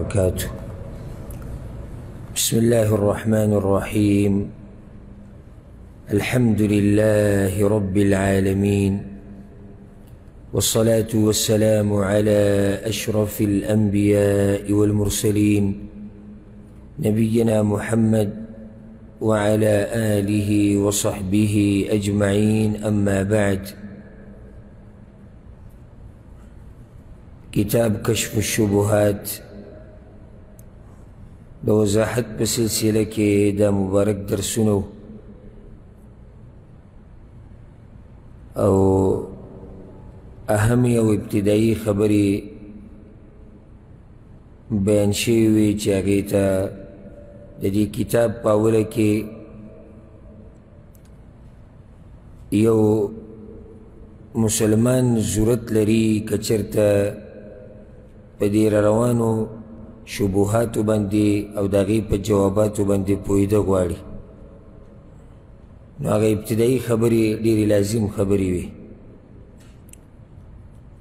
وبركاته. بسم الله الرحمن الرحيم. الحمد لله رب العالمين، والصلاة والسلام على أشرف الأنبياء والمرسلين نبينا محمد وعلى آله وصحبه أجمعين. أما بعد، کتاب کشف الشبهات د وضاحت په سلسله کې دا مبارک درسونه او اهم او ابتدایي خبرې بیان شوي وي چې هغې ته د دې کتاب په اوله کې یو مسلمان ضرورت لري که چېرته په دې روانو شبهاتو باندې او د هغې په جواباتو باندې پوهېده غواړي، نو هغه ابتدایي خبرې ډېرې لازم خبرې وي،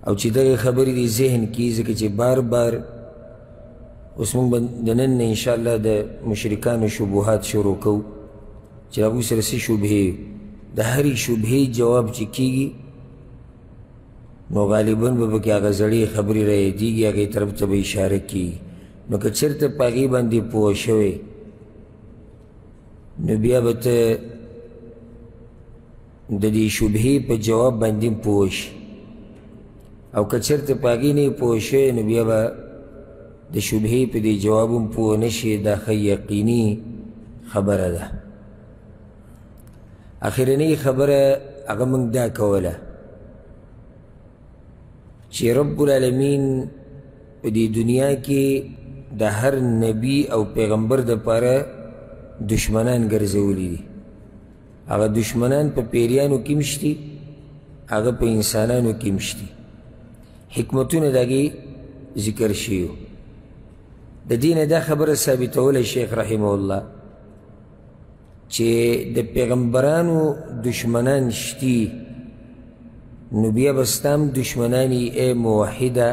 او چې دغه خبرې دې ذهن کې ځکه چې بار بار اوس موږ د نن نه انشاءالله د مشرکانو شبهات شروع کوو چې هغوی سره څه شبهې د هرې شبهې جواب چې کېږي نو غالباً به پکې هغه زړې خبرې رایادېږي، هغې طرف ته به اشاره کېږي. نو که چېرته په هغې باندې پوه شوی نو بیا به ته د دې شبهې په جواب باندې پوه شي، او که چېرته په هغې نه پوه شوی نو بیا به د شبهې په دې جواب هم پوه نه شي. دا ښه یقیني خبره ده. اخرنۍ خبره هغه موږ دا کوله چې رب العالمین په دې دنیا کې د هر نبی او پیغمبر دپاره دشمنان ګرځولي دي. هغه دشمنان په پیریانو کې هم شتي، هغه په انسانانو کې هم شتي. حکمتونه د هغې ذکر شوي. د دې نه دا خبره ثابتولی شیخ رحمه الله چې د پیغمبرانو دشمنان شتي، نو بیا به ستا هم دشمنانی ای موحده،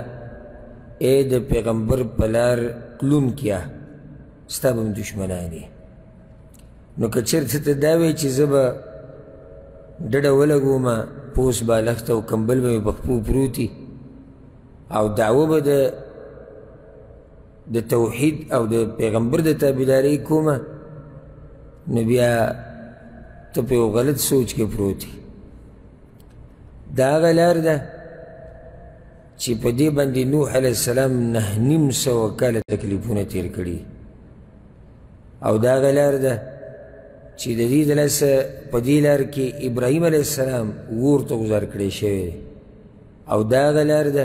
ای د پیغمبر په لار تلونکیه، ستا به هم دشمنانی. نو که چېرته ته دا وایې چې زه به ډډه ولګومه، پوست بالښت او کمبل به مې په پښو پروتي او دعوه به د توحید او د پیغمبر د تابعدارۍ کومه، نو بیا ته په یو غلط سوچ کې پروتي. دا هغه لار ده چې په دې باندې نوح علیه السلام 950 کاله تکلیفونه تیر کړي، او دا هغه لار ده چې د دې د لاسه په دې لار کې ابراهیم علیه السلام اور ته ګذار کړی شوی دی، او دا هغه لار ده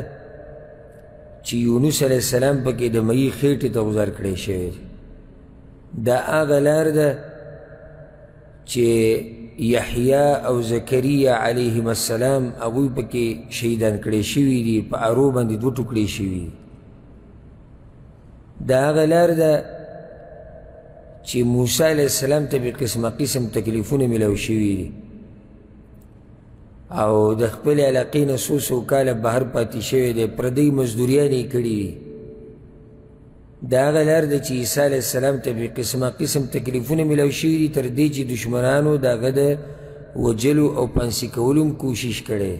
چې یونس علیه السلام پکې د مئی خېټې ته ګذار کړی شوی دی. دا هغه لار ده چې یحیی او زکریا علیهم السلام هغوی پکې شهیدان کړی شوي دي، په ارو باندې 2 ټوکړې شوي دي. دا هغه لار ده چې موسی علیه السلام ته به قسمه قسم تکلیفونه میلاو شوي دي، او د خپلې علاقې نه څو کاله بهر پاتې شوی دی، پردۍ مزدوریانې یې کړي دي. دا هغه لار ده چې عیسی علیه السلام ته به قسمه قسم تکلیفونه میلاو شوي دي، تر دې چې دشمنانو د هغه د وجلو او پانسي کولو هم کوشش کړی.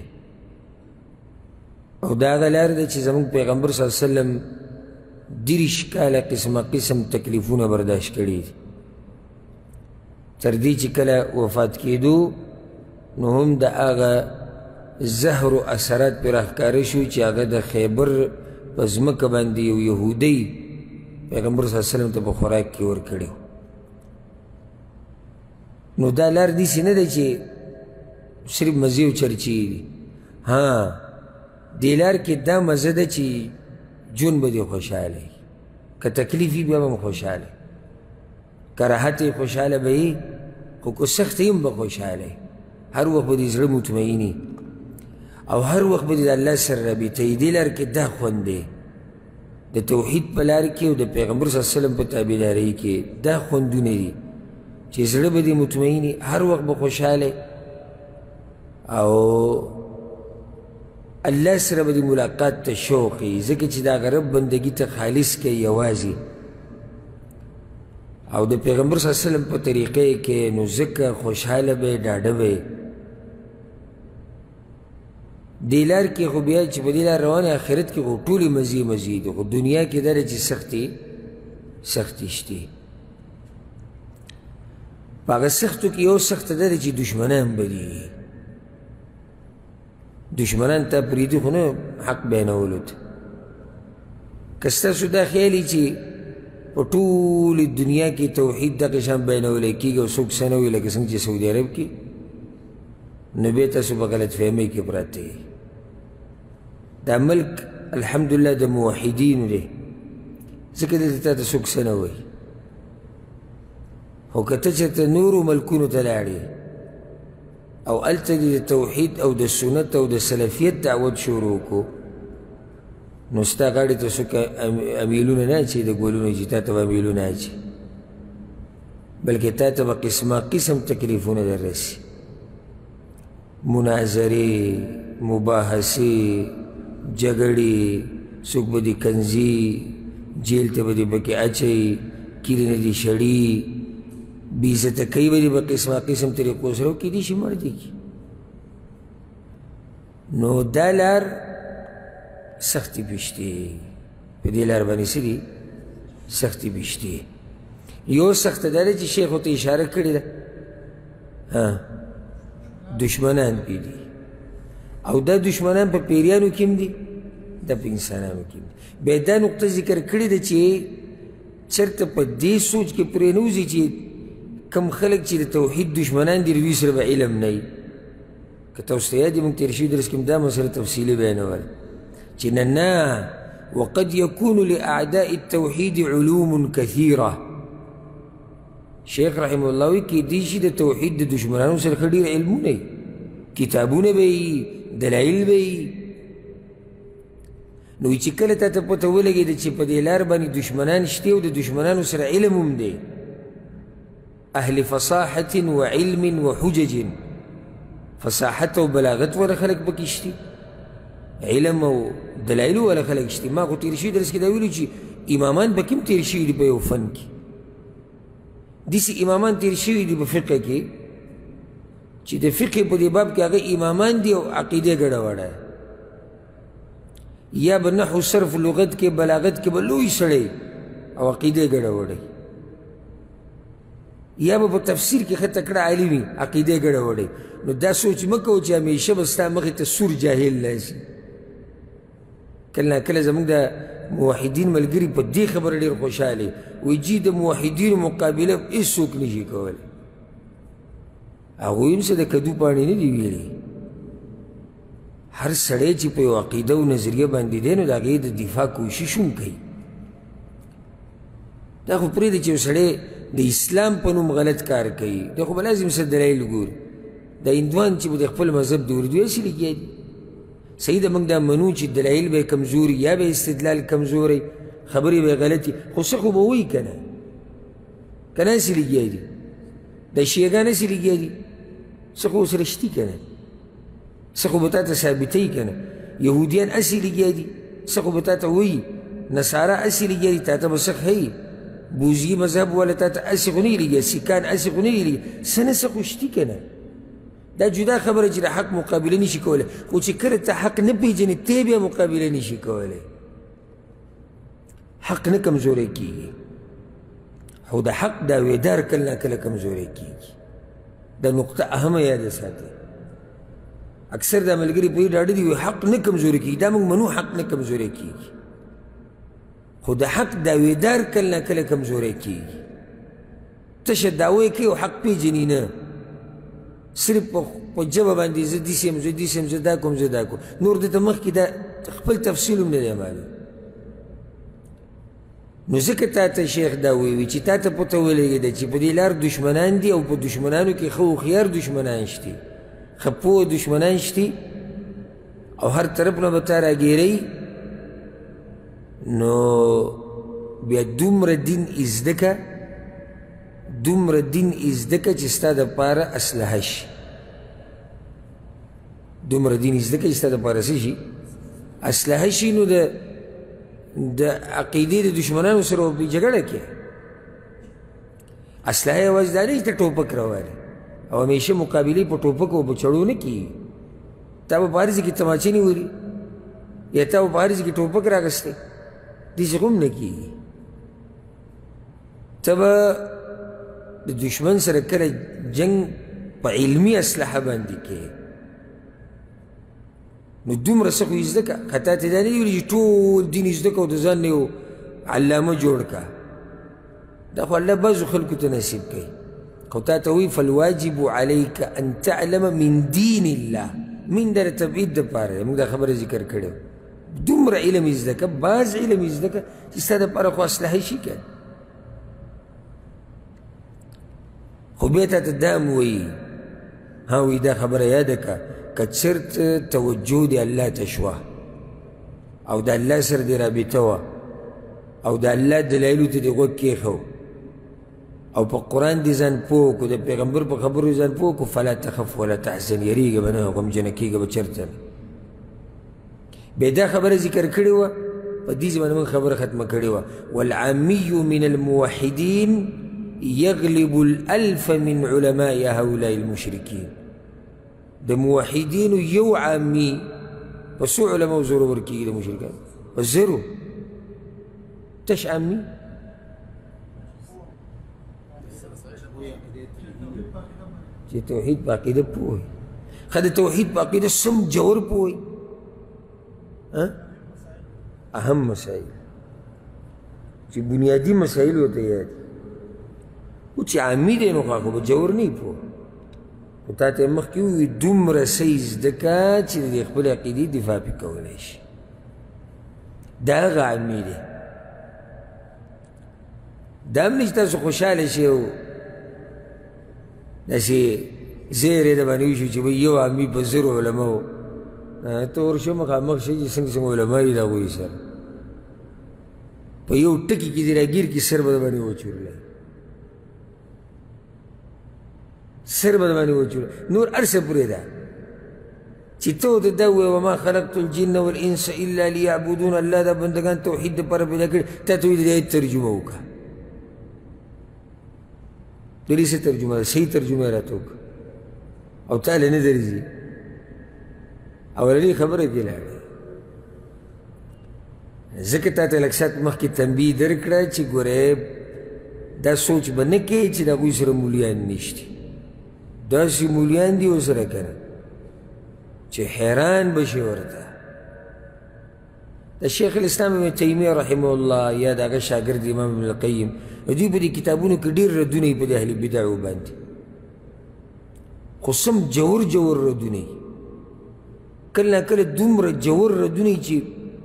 او دا هغه لار ده چې زموږ پیغمبر صلی الله علیه وسلم 30 کاله قسمه قسم تکلیفونه برداشت کړي دي، تر دې چې کله وفات کېدو نو هم د هغه زهر و اثرات پرې راښکاره شو چې هغه د خیبر په ځمکه باندې یو یهودی پیغمبر صلی الله علیه وسلم ته په خوراک کې ورکړی. نو دا لار داسې نه ده چې صرف مزې او چرچې دي. ها، دې لار کې دا مزه ده چې جون به دې خوشحاله وي، که تکلیف وي بیا به م خوشحاله وي، که راحت یې خوشحاله به وي، خو که سخت هم به خوشحاله وي. هر وخت به دې زړه مطمئني او هر وخت به دې د الله سره رابطه وي. دې لار کې دا خوند دی، د توحید په لار کې او د پیغمبر صلی الله علیه وسلم په تابعدارۍ کې دا خوندونه دي چې زړه به دې مطمئني، هر وخت به خوشحاله او الله سره به د ملاقات ته شوق وي، ځکه چې د هغه رب بندګي ته خالص کوي یوازې، او د پیغمبر صلی الله علیه وسلم په طریقې کې، نو ځکه خوشحاله به ډاډه به. دې لار کې خو بیا چې په دې لار روان آخرت کې خو ټولې مزې مزې دي، خو دنیا کې دا ده چې سختي شتې. په هغه سختو کې یو سخته دا ده چې دشمنان به دي، دشمنان تا پرېږدي خو نه حق بیانولو ته. که ستاسو دا خیال وي چې په ټولې دنیا کې توحید دغه شان بیانولی کېږي او څوک څه نه وي لکه څنګه چې سعودي عرب کې، نو بیا تاسو په غلط فهمۍ کې پراته یې. دا ملک الحمدلله د موحدینو دی، ځکه دلته تا ته څوک څه نه وایي. خو که ته چېرته نورو ملکونو ته لاړې او هلته دې د توحید او د سنت او د سلفیت دعوت شروع کړو، نو ستا غاړې ته څوک امیلونه نه اچوي د ګلونو چې تا ته به امیلونه اچوي، بلکې تا ته به قسمه قسم تکلیفونه در رسي، مناظرې، مباحثې، جګړې، څوک به دې کنځي، جیل ته به دې پکې اچوي، کلي نه دې شړي، بې عزته کوي به دې په قسمه قسم طریقو سره، کیدای شي مړ دې کړي. نو دا لار سختی پیشتی، په دې لار باندې څه دي سختی پیشتی. یو سخته دا ده چې شیخ ورته اشاره کړې ده، دشمنان پې دي، او دا دشمنان په پیریانو کې هم دي، دا په انسانانو کې هم دي. بیا دا نقطه ذکر کړې ده چې چېرته په دې سوچ کې پرېنوځي چې کم خلک چې د توحید دشمنان دي دوی سره به علم نه وي. که تاسو ته یاد وي موږ تېر شوي درس کې هم دا مسله تفصیلي بیانوله چې نه وقد يكون لأعداء التوحید علوم كثيرة. شیخ رحمه الله وی کیدای شي د توحید د دشمنانو سره ښه ډېر علمونه وي، کتابونه به وي، دلایل به وي. نو چې کله تا ته پته ولګېده چې په دې لار باندې دشمنان شته او د دشمنانو سره علم هم دی، اهل فصاحة وعلم وحجج، فصاحت او بلاغت والا خلق پکې شته، علم او دلایل والا خلق شته. ما خو تېر شوي درس کې دا ویلو چې امامان پکې هم تېر شوي دي په یو فن کې، داسې امامان تېر شوي دي په فقه کې چې د فقه په دې باب کې هغه امامان دي او عقیده ګډه وډه، یا به نحو صرف لغت کې بلاغت کې به لوی سړی او عقیده ګډه وډه، یا به په تفسیر کې ښه تکړه عالم وي عقیده ګډه وډه. نو دا سوچ مه کوه چې همیشه به ستا مخې ته سور جاهل راشي. کله ناکله زموږ د موحدین ملګري په دې خبره ډېر خوشحالې وایي جي د موحدینو مقابله هېڅوک نه شي کولی. هغوی هم څه د کدو پاڼې نه دي ویلي. هر سړی چې په یو عقیده او نظریه باندې دی نو د هغې د دفاع کوشش هم کوي. دا خو پرېږده چې یو سړی د اسلام په نوم غلط کار کوي، دا خو به لازم څه دلایل ګوري. د هندوان چې به د خپل مذهب د اردو هسې لګیا دي، صحیح ده موږ دا منو چې دلایل به یې کمزوري یا به استدلال کمزوری، خبرې به یې غلطي، خو څه خو به وایي که نه، که نه هسې لګیا دي. د شیعګان هسې لګیا دي، څه خو ورسره شتي که نه، څه خو به تا ته ثابتوي که نه. یهودیان هسې لګیا دي، څه خو به تا ته وایي. نصارا هسې لګیا دي، تا ته به څه ښیي. بوزي مذهب والا تا ته هسې خو نه یې لګیا، سیکان هسې خو نه یې لګیا، څه نه څه خو شتي که نه. دا جدا خبره چې د حق مقابله نشي کولی، خو چې کله ته حق نه پېژنې ته بیا مقابله نشي کولی. حق نه کمزوری کېږي، خو د حق داویدار کله ناکله کمزوری کېږي. دا نقطه اهمه یاده ساتئ. اکثر دا ملګري په دې ډاډه دي وایي حق نه کمزوری کېږي، دا موږ منو حق نه کمزوری کېږي، خو د حق داویدار کله ناکله کمزوری کېږي. تشه دعوی کوي او حق پېژني نه، صرف په ژبه باندې زه داسې یم زه داسې یم زه دا کوم زه دا کوم، نور دته مخکې دا خپل تفصیل هم نه دی معلوم. نو ځکه تا ته شیخ دا ویوي چې تا ته پته ولګېده چې په دې لار دشمنان دي او په دشمنانو کې ښه هوښیار دشمنان شتي، ښه پوه دشمنان شتي، او هر طرف نه به تا راګیروي. نو بیا دومره دین زده که، دومره دین زده که چې ستا دپاره اسلحه شي. دومره دین زده کوي ستا دپاره څه شي اسلحه شي نو د عقیدې د دشمنانو سره به جګړه کې اسلحه یوازې دا نه چې ته ټوپک راوالې او همیشه مقابلې په ټوپک او په چړو نه کېږي تا به په هر ځای کې تماچې نیولي یا تا به په هر ځای کې ټوپک راغستی داسې خو هم نه کېږي ته به د دشمن سره کله جنګ په علمي اسلحه باندې کې نو دومره څه خو یې زده که که تا ته دا نه دي ویلي چې ټول دین یې زده که او د ځان نه یو علامه جوړ که دا خو الله بعضو خلکو ته نصیب کوي خو تا ته وایي فالواجب علیک ان تعلم من دین الله من دا د تبعید دپاره دی موږ دا خبره ذکر کړې دومره علم یې زده که بعض علم یې زده که چې ستا دپاره خو اسلحه شي که خو بیا تا ته دا م وایي ها وایي دا خبره یاده که که چېرته توجه دې الله ته شوه او د الله سره دې رابطه وه او د الله دلایلو ته دې غوږ کېښو او په قرآن دې ځان پوه کړو د پیغمبر په خبرو دې ځان پوه کړو فلا تخف ولا تحزن یریږه به نه غمجنه کېږه به چېرته بیا دا خبره ذکر کړې وه په دې زمانه موږ خبره ختمه کړې وه والعامي من الموحدین یغلب الالف من علماء هؤلاء المشرکین د موحدینو یو عامي په څو علماو زورور کېږي د مشرکانو په زرو تش عامي چې توحید په عقیده پوه وي ښه د توحید په عقیده سم جوور پوه وي اهم مسایل چې بنیادي مسایل ورته یاد او چې عامي دی نو خو به جوور نه وي پوه خو تا ته یې مخکې ووي دومره څه زده که چې د خپلې عقیدې دفاع پې کولی شي دا هغه عامي دی دا هم نه چې تاسو خوشحاله شئ او داسې زیری د باندې وشو چې بھئی یو عامي په زرو علماو ته ورشه مخامخ شئ چې څنګه څنګه علما دي د هغوی سره په یو ټکي کې دې راګیر کړي سر به د باندې وچورلی سر به د باندې وچورلی نور هر څه پورې ده چې ته ورته دا ووایې وما خلقت الجن والانس الا لیعبدون الله دا بندګان توحید دپاره پیدا کړي تا ته وایي د دې آیت ترجمه وکړه د دې څه ترجمه ده صحیح ترجمه یې راته وکړه او تا له نه درځي اولنۍ خبره کې لاړې ځکه تا ته لږ ساعت مخکې تنبیه درکړه چې ګورې دا سوچ به نه کوې چې د هغوی سره مولیان نشتي داسې مولیان دي ورسره که نه چې حیران به شي ورته د شیخ الاسلام ابن تیمیه رحمه الله یا د هغه شاګرد امام ابن القیم دوی په دې کتابونو کې ډېر ردونه یي په د اهل بدعو باندې خو سم جوور جوور ردونه یي کله نه کله دومره جوور ردونه یي چې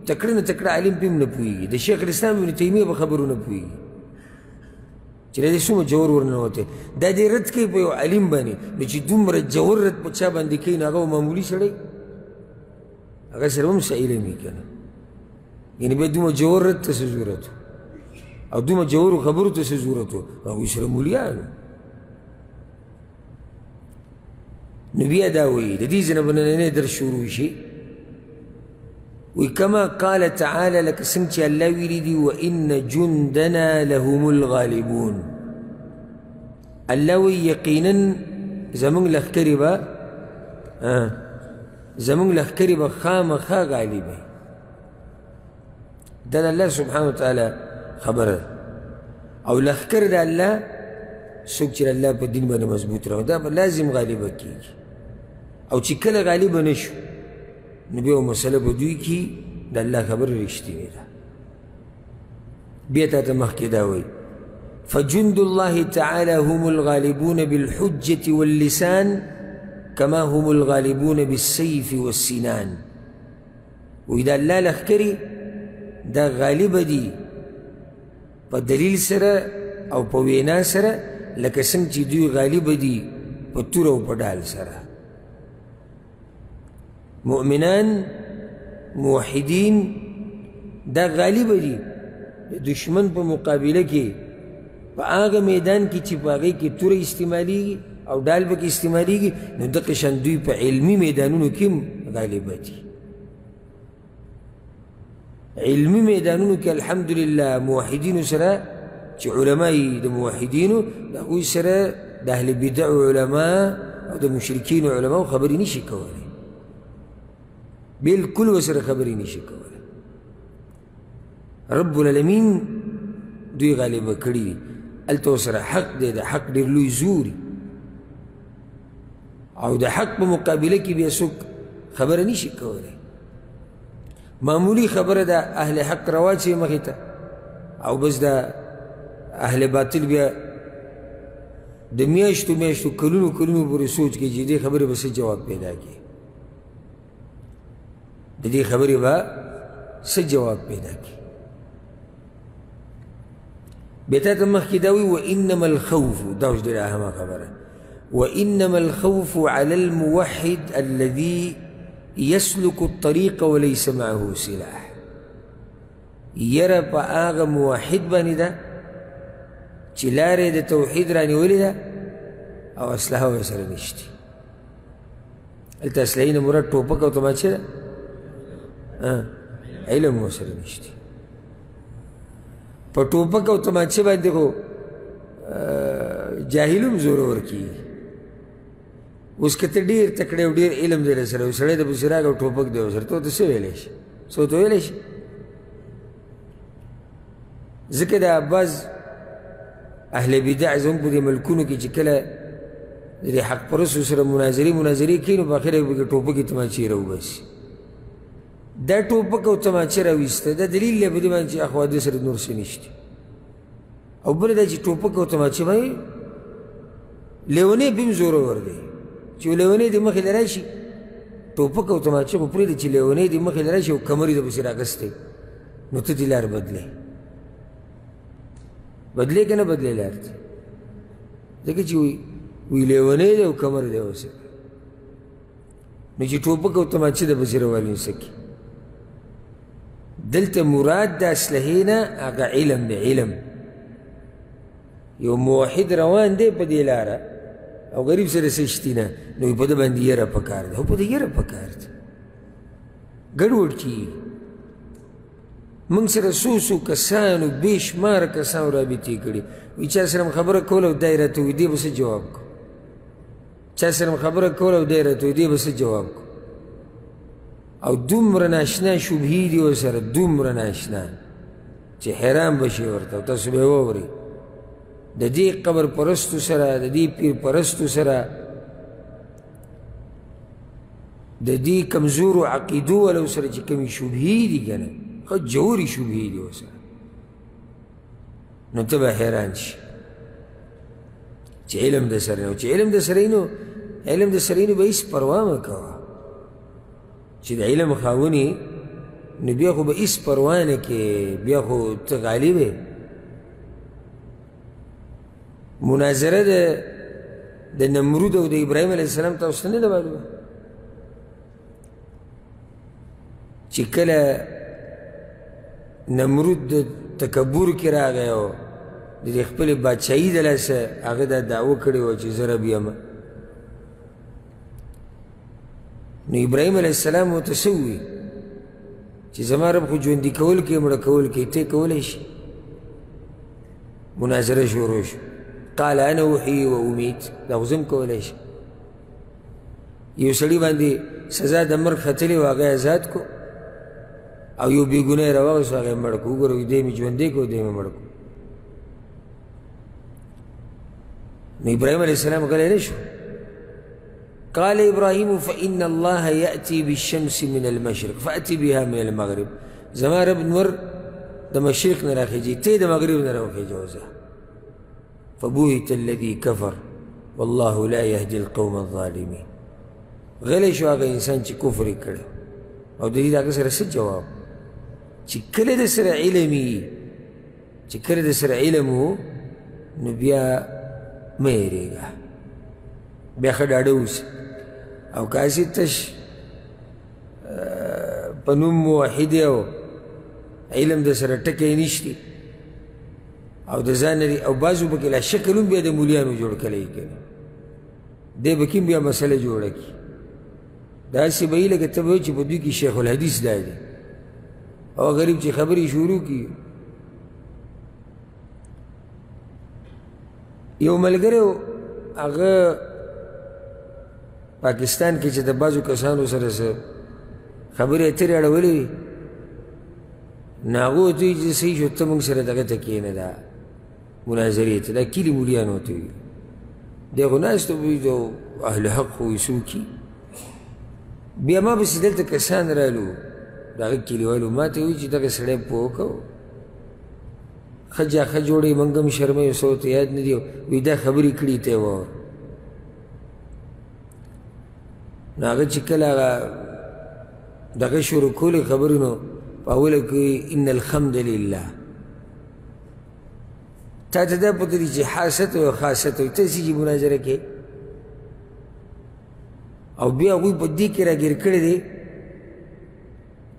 تکړه نه تکړه عالم پې هم نه پوهېږي د شیخ الاسلام ابن تیمیه په خبرو نه پوهېږي چې دا دې څومره جوور ورننوتی دا دې رد کوي په یو عالم باندې نو چې دومره جوور رد په چا باندې کوي نو هغه معمولي سړی هغه سره هم څه علم وي که نه یعنې بیا دومره جوور رد ته څه ضرورت او دومره جوورو خبرو ته څه ضرورت و هغوی سره مولیانو نو بیا دا وایي د دې ځای نه به نننی درس شروع شي وی کما قال تعالی لکه څنګه چې الله ویلي دي وان جندنا لهم الغالبون الله وی یقینا زمونږ لښکرې به خامخا غالبه دا د الله سبحانه وتعالی خبره ده او لښکر د الله څوک چې الله په دین باندې مضبوط راو دا به لازم غالبه کېږي او چې کله غالبه نه شو نو بیا مسله په دوی کې د الله خبره رښتینې ده بیا تا ته مخکې دا وایي فجند الله تعالى هم الغالبون بالحجة واللسان كما هم الغالبون بالسيف والسنان وإذا الله لښکرې دا غالبه دي په دلیل سره او په وینا سره لکه څنګه چې دوی غالبه دي په تور او په ډال سره مؤمنان موحدین دا غالبه دي د دشمن په مقابله کې په هغه میدان کې چې په هغې کې توره استعمالیږي او ډال پکې استعمالیږي، نو دغه شان دوی په علمي میدانونو کې هم غالبه دي. علمي میدانونو کې الحمدلله موحدینو سره چې علما یې د موحدینو د هغوی سره د اهل بدع علما او د مشرکینو علما خبرې نشي کولی، بالکل ورسره خبرې نشي کولی. رب العالمین دوی غالبه کړي دي، هلته ورسره حق دی، د حق ډېر لوی زوري، او د حق په مقابله کې بیا څوک خبره نشي کولی. معمولی خبره ده اهل حق رواچي مخې ته، او بس د اهل باطل بیا د میاشتو میاشتو کلونو کلونو پورې سوچ کوي چې دې خبرې به څه جواب پیدا کړي، د دې خبرې به څه جواب پیدا کړي. بیا تا ته مخکې دا وایي وانما الخوف، دا اوس ډېره اهمه خبره، وانما الخوف على الموحد الذي يسلك الطريق وليس معه سلاح. یره په هغه موحد باندې ده چې لارې د توحید رانیولې ده او اسلحه ورسره نشته. هلته اسلحې نه مراد ټوپک او تماچه ده، علم ورسره نشته. په ټوپک او تماچه باندې خو جاهل هم زورور کېږي. اوس که ته ډېر تکړه او ډېر علم دی درسره، یو سړی د بصراک او ټوپک دی ورسره، ته ورته څه ویلی شي؟ څه ورته ویلی شي؟ ځکه دا بعض اهل بدع زموږ په دې ملکونو کې چې کله د دې حق پرستو سره مناظرې کوي، نو په اخره کې پکې ټوپکې تماچې راوباسي. دا ټوپک او تماچه راویسته دا دلیل دی په دې باندې چې اخوا دې سره نور څه نشته. او بله دا چې ټوپک او تماچه باندې لیونی به هم زورور دی، چې لیونی دې مخې له راشي، ټوپک او تماچه خو پرېږده چې لیونی دې مخې له راشي او کمر یې درپسې رااخیستی، نو ته دې لار بدلی که نه بدلی لار ته، ځکه چې وی لیونی دی او کمر دی ورسره، نو چې ټوپک او تماچه د پسې روالي نسه کي. دلته مراد د اسلحې نه هغه علم دی. علم یو موحد روان دی په دې لاره او غریب سره څه شتي نه، نو په ده باندې یره پکار ده، او په ده یره پکار ده. ګډوډ کېږي. موږ سره څو کسانو بې شماره کسانو رابطې کړي، وایي چا سره م خبره کوله او دی راته وایي دې به څه جواب کو، چا سره م خبره کوله او دی راته وایي دې به څه جواب کو. او دومره ناشنا شبهې دي ورسره، دومره ناشنا چې حیران به شي ورته. او تاسو به یې واورئ د دې قبر پرستو سره، د دې پیر پرستو سره، د دې کمزورو عقیدو والو سره چې کومې شبهې دي که نه، ښه جوړې شبهې دي ورسره، نو ته به حیران شي چې علم د سره نه. چې علم د سره نو علم د سره نو به هېڅ پروا مه کوه چې د علم خاوند یې، نو بیا خو به هېڅ پروا نه کوې، بیا خو ته غالب یې. مناظره د نمرود او د ابراهیم علیه السلام تاسو ته نه ده معلومه چې کله نمرود د تکبر کې راغی او د دې خپلې بادشاهي د لاسه هغه دا دعوه کړې وه چې زه رب یم، نو ابراهیم علیه السلام ورته څه ووایي چې زما رب خو ژوندي کول کوي مړه کول کوي، ته یې کولی شي؟ مناظره شروع شو. قال انا احيي وامیت، دا خو زه هم کولی شم. یو سړي باندې سزا د مرګ ختلې وه، هغه یې ازاد کو، او یو بې ګناه یې راواغېستو، هغه یې مړ کړو. وګوره دی مې ژوندی کړو، دی مې مړ کړو. نو ابراهیم علیه السلام غلی نه شو. قال ابراهیم فإن الله یأتي بالشمس من المشرق فأتي بها من المغرب. زما رب نور د مشرق نه راخېږي، ته د مغرب نه راوخېږه وځه. فبوهت الذي كفر والله لا يهدي القوم الظالمين. غلی شو هغه انسان چې کفر یې کړی، او د دې د هغه سره څه جواب؟ چې کله د سره علم وي، چې کله د سره علم و، نو بیا مه هېرېږه، بیا ښه ډاډه اوسه. او که هسې تش په نوم موحد او علم د سره ټکی نشتی او د ځان لري، او بعضو پکې لا شکل هم بیا د مولیانو جوړ کلی کوي، دی به کوم بیا مسله جوړه کړي داسې به وي لکه ته به وایې چې په دوی کې شیخ الحدیث دا دی او غریب چې خبرې شروع کړي یو ملګری و هغه پاکستان کې چې د بعضو کسانو سره څه خبرې اترې اړولې وي نو هغه ورته وایي چې صحیح شو ته موږ سره دغه ته کښېنه دا مناظرې ته دا کلي مولیان ورته وي دی خو ناست وي د اهل حق خو وي څوک بیا ما پسې دلته کسان رالو د هغه کلیوالو ما ته وایي چې دغه سړی پوه کوو ښه جاښه جوړوي موږ هم شرموي څه ورته یاد نه دي وایي دا خبرې کړي ته یې واوره نو هغه چې کله هغه دغه شروع کولې خبرې نو په اوله کې وایي ان الحمد لله تا ته دا پته دي چې حاست او خاصت وي ته چې مناظره کې او بیا هغوی په دې کې راګیر کړی دی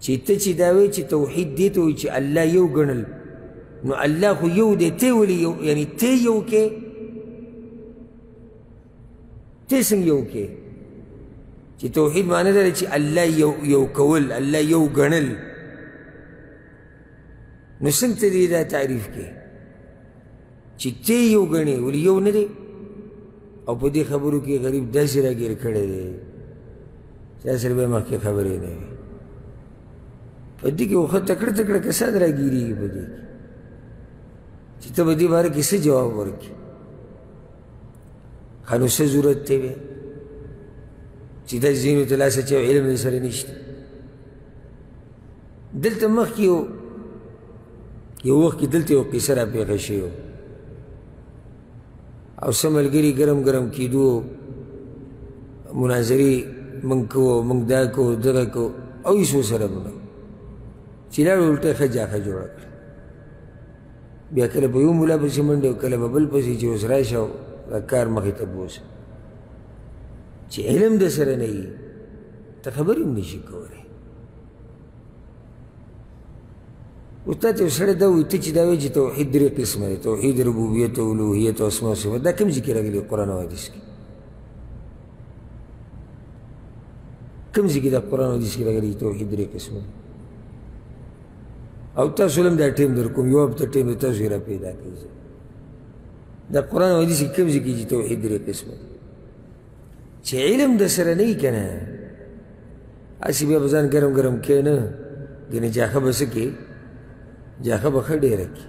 چې ته چې دا وایې چې توحید دې ته وایي چې الله یو ګڼل نو الله خو یو دی ته ولې یو یعنې ته یو کې ته څنګه یو کې چې توحید معنی دا دی چې الله یو کول الله یو ګڼل نو څنګه ته دې دا تعریف کې چې ته یو ګڼې ولې یو نه دی او په دې خبرو کې غریب داسې راګیر کړی دی چا سره به مخکې خبرې نه وي په دې کې خو ښه تکړه تکړه کسان راګیرېږي په دې کې چې ته په دې باره کې څه جواب ورکړې ښه نو څه ضرورت دی بیا چې دا ځینو ته لاس اچوي علم دې سره نشته دلته مخکې یو وخت کې دلته یو قصه راپېښه شوې او څه ملګري ګرم ګرم کېدو مناظرې موږ کوو موږ دا کوو دغه کوو او هېڅ ورسره نه چې لاړو الټه ښه جاښه جوړه کړه بیا کله به یو ملا پسې منډې او کله به بل پسې چې اوس راشه او دا کار مخې ته بوسه چې علم د سره نه وي ته خبرې هم نشي کولی اوس تا ته یو سړی دا وایي ته چې دا وایي چې توحید درې قسمه دی توحید ربوبیت او الوهیت او اسماء او صفات دا کوم ځای کې راغلي قرآن او حدیث کې کوم ځای کې دا قرآن او حدیث کې راغلي توحید درې قسمه دی او تاسو هم دا ټیم در کوم یو هفته ټیم تاسو یې را پیدا کړئ دا قرآن او حدیث کې کوم ځای کې چې توحید درې قسمه دی چې علم د سره نه وي که نه هسې بیا به ځان ګرم ګرم کښېنه ګنې جاښه به څه کې جاښه به ښه ډېره کړي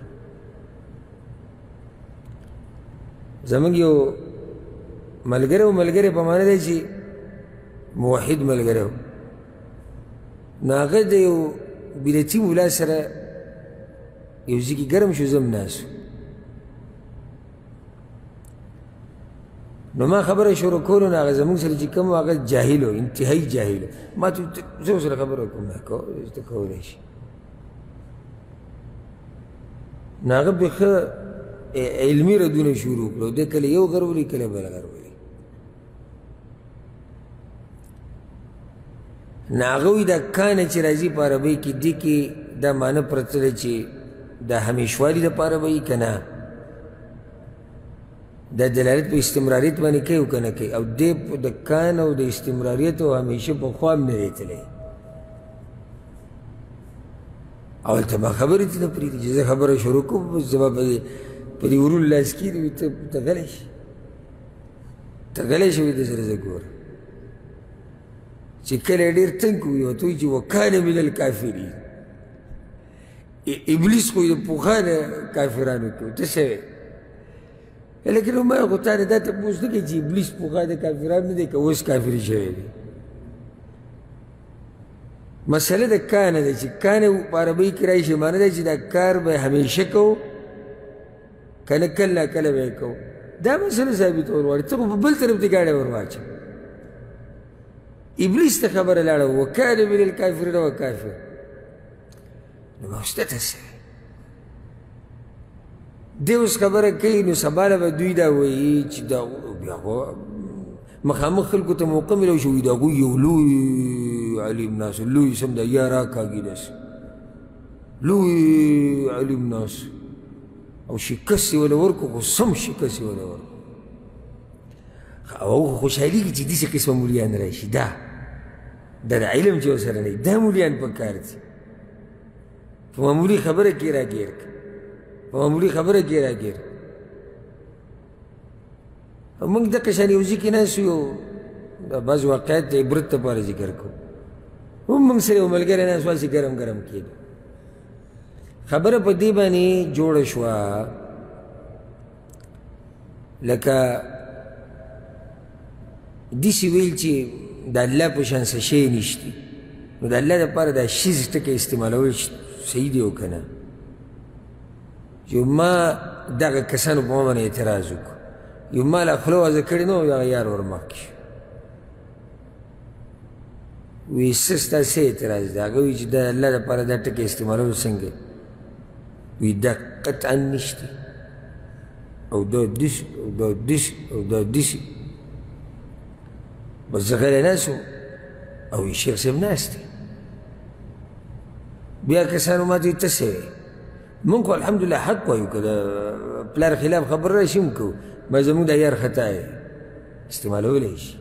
زموږ یو ملګری و ملګری په معنی دی چې موحد ملګری و نو هغه د یو بیلتي مولا سره یو ځای کې ګرم شو زه هم ناست نو ما خبره شروع کولو نو هغه زموږ سره چې کوم و هغه جاهل و انتهایي جاهل و ما ته زه ورسره خبره وکړم نه ته کولی شي نو هغه بې ښه علمي ردونه شروع کړو دی کله یو غر ولي کله بل غر ولي نو هغه وایي دا کانه چې راځي په عربۍ کې دې کې دا معنی پرته ده چې دا همیشوالي دپاره به وي که نه دا دلالت په استمراریت باندې کوي او که نه کوي او دې د کان او د استمراریت او همیشه پخوا هم نه دی تللی او هلته ما خبرې ته نه پرېږدي چې زه خبره شروع کوم بس زما په دې ورون لاس کېږي وي ته غلی شي ته غلی شي وي د سره زه ګورم چې کله یې ډېر تنګ وي ورته وایي چې وکانه من الکافرین ابلیس خو یې د پخوانه کافرانو کې و ته څه وی لیکن ما خو تا نه دا تپوس نه کوي چې ابلیس پخوا د کافرانو نه دی که اوس کافر شوی دی مسله د کانه ده چې کانه په عربۍ کې راشي معنی ده چې دا کار به همیشه کوو که نه کله ناکله به یې کوو دا مسله ثابتول غواړي ته خو په بل طرف ته ګاډی ور واچوه ابلیس ته خبره لاړه وکانه من الکافرین وکافر نو ما اوس ته څه دی اوس خبره کوي نو سبا له به دوی دا وایي چې دا بیا خو مخامخ خلکو ته موقع میلو شو وي د هغوی یو لوی علیم ناس لوی سم دا یا راکاږي داسې لوی علیم ناس او شکست یې وله ورکړو خو سم شکست یې وله ورکړو او خوشحالېږي چې داسې قسمه مولیان راشي دا د علم چې ورسره نه وي دا مولیان پکار دي په معمولي خبره کې راګیر په معمولي خبره کې راګیر موږ دقه شان یو ځای کې ناست یو دا بعض واقعات د عبرت دپاره ذکر کوو هم موږ سره یو ملګری ناست و هسې ګرم ګرم کېږي خبره په دې باندې جوړه شوه لکه داسې ویل چې د الله په شان څه شی نشته نو د الله دپاره دا شیز ټکی استعمالول صحیح دی او که نه چې ما دغه کسانو په ما باندې اعتراض وکړو یو ما لا خوله وازه کړې نه و دغه یار ورمخکې شو وی څه ستا څه اعتراض دی هغه وایي چې د الله دپاره دا ټکی استعمالول څنګه وی دا قطعا نشته او دا داسې او دا داسې او دا داسې بس زه غلی ناست وم او وی شیخ صاحب ناست دی بیا کسانو ما ته وایي ته څه وایې مونږ خو الحمدلله حق وایو که د پلار خلاف خبر راشي هم کوو ما زمونږ دا یار خطا یې استعمالولی شي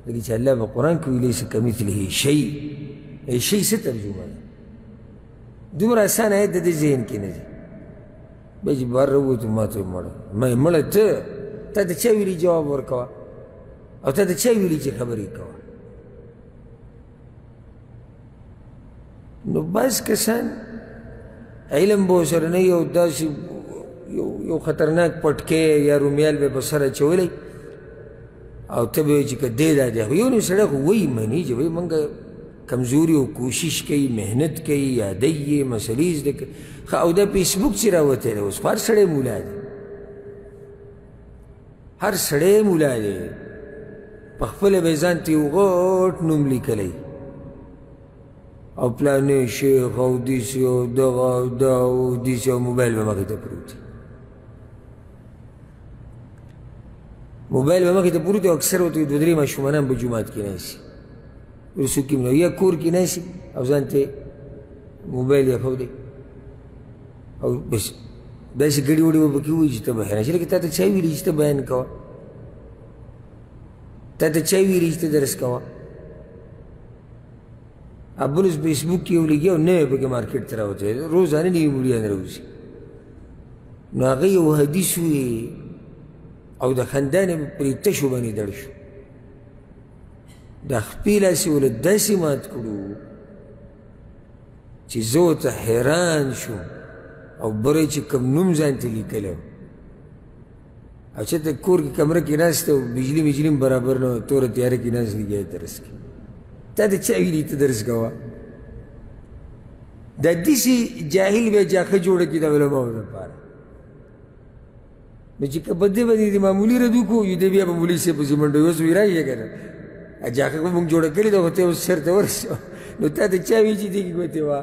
ځکه چې الله په قرآن کې ویلی لیس کمثله شی شی څه ترجمه ده دومره اسان آیت د دې ذهن کې نه دی بیا چې بهر راووتو ما ته مړه مړه ته تا ته چا ویلي جواب ورکوه او تا ته چا ویلي چې خبرې کوه نو بعض کسان علم به ورسره نه یو داسې یو خطرناک پټکی یا رومیال به په سر اچولی او ته به وایي چې که دی دا دی خو یو نو سړی خو وایي مني چې وایي موږ کمزوري او کوشش کوي محنت کوي یادی یې مسلې زده کوي ښه او دا فیسبوک چې راوتی دی اوس هر سړی مولا دی هر سړی مولا دی په خپله به یې ځان ته یو غټ نوم لیکلی او پلانې شیخ او داسې او دغه او دا او داسې او موبایل به مخې ته پروت دی موبایل به مخې ته پروت دی او اکثر ورته دوه درې ماشومانان په جومات کې ناست رسو کې نه یا کور کې ناست او ځان ته موبایل یې ایښودی او بس داسې ګډې وډې به پکې ووایي چې ته بیان شي لکه تا ته چا ویلي چې ته بیان کوه تا ته چا ویلي چې ته درس کوه بل فیسبوک کې یو لګیا او نوی پکې مارکیټ ته راوتی روزانه نوي مولیان راوځي نو هغه یو حدیث وی او د خندانې پرې تشو باندې دړ شو د خپې لاسې ولې داسې مات کړو چې زه ورته حیران شوم او بری چې کوم نوم ځان ته لیکلی او چېرته کور کې کمره کې ناست او بجلي مجلي هم برابر نه وه توره تیاره کې ناست لګیا درس کې تا ته چا ویلي ته درس کوه دا داسې جاهل بیا جاښه جوړه کړي د علماو لپاره نو چې که په دې باندې د معمولي رد وکړو یو دی بیا به مولي صاحب پسې منډه اوس وی رایې که نه جاښه خو مونږ جوړه کړې ده خو ته اوس سر ته ورسو نو تا ته چا وایي چې دې کې ګوتې وه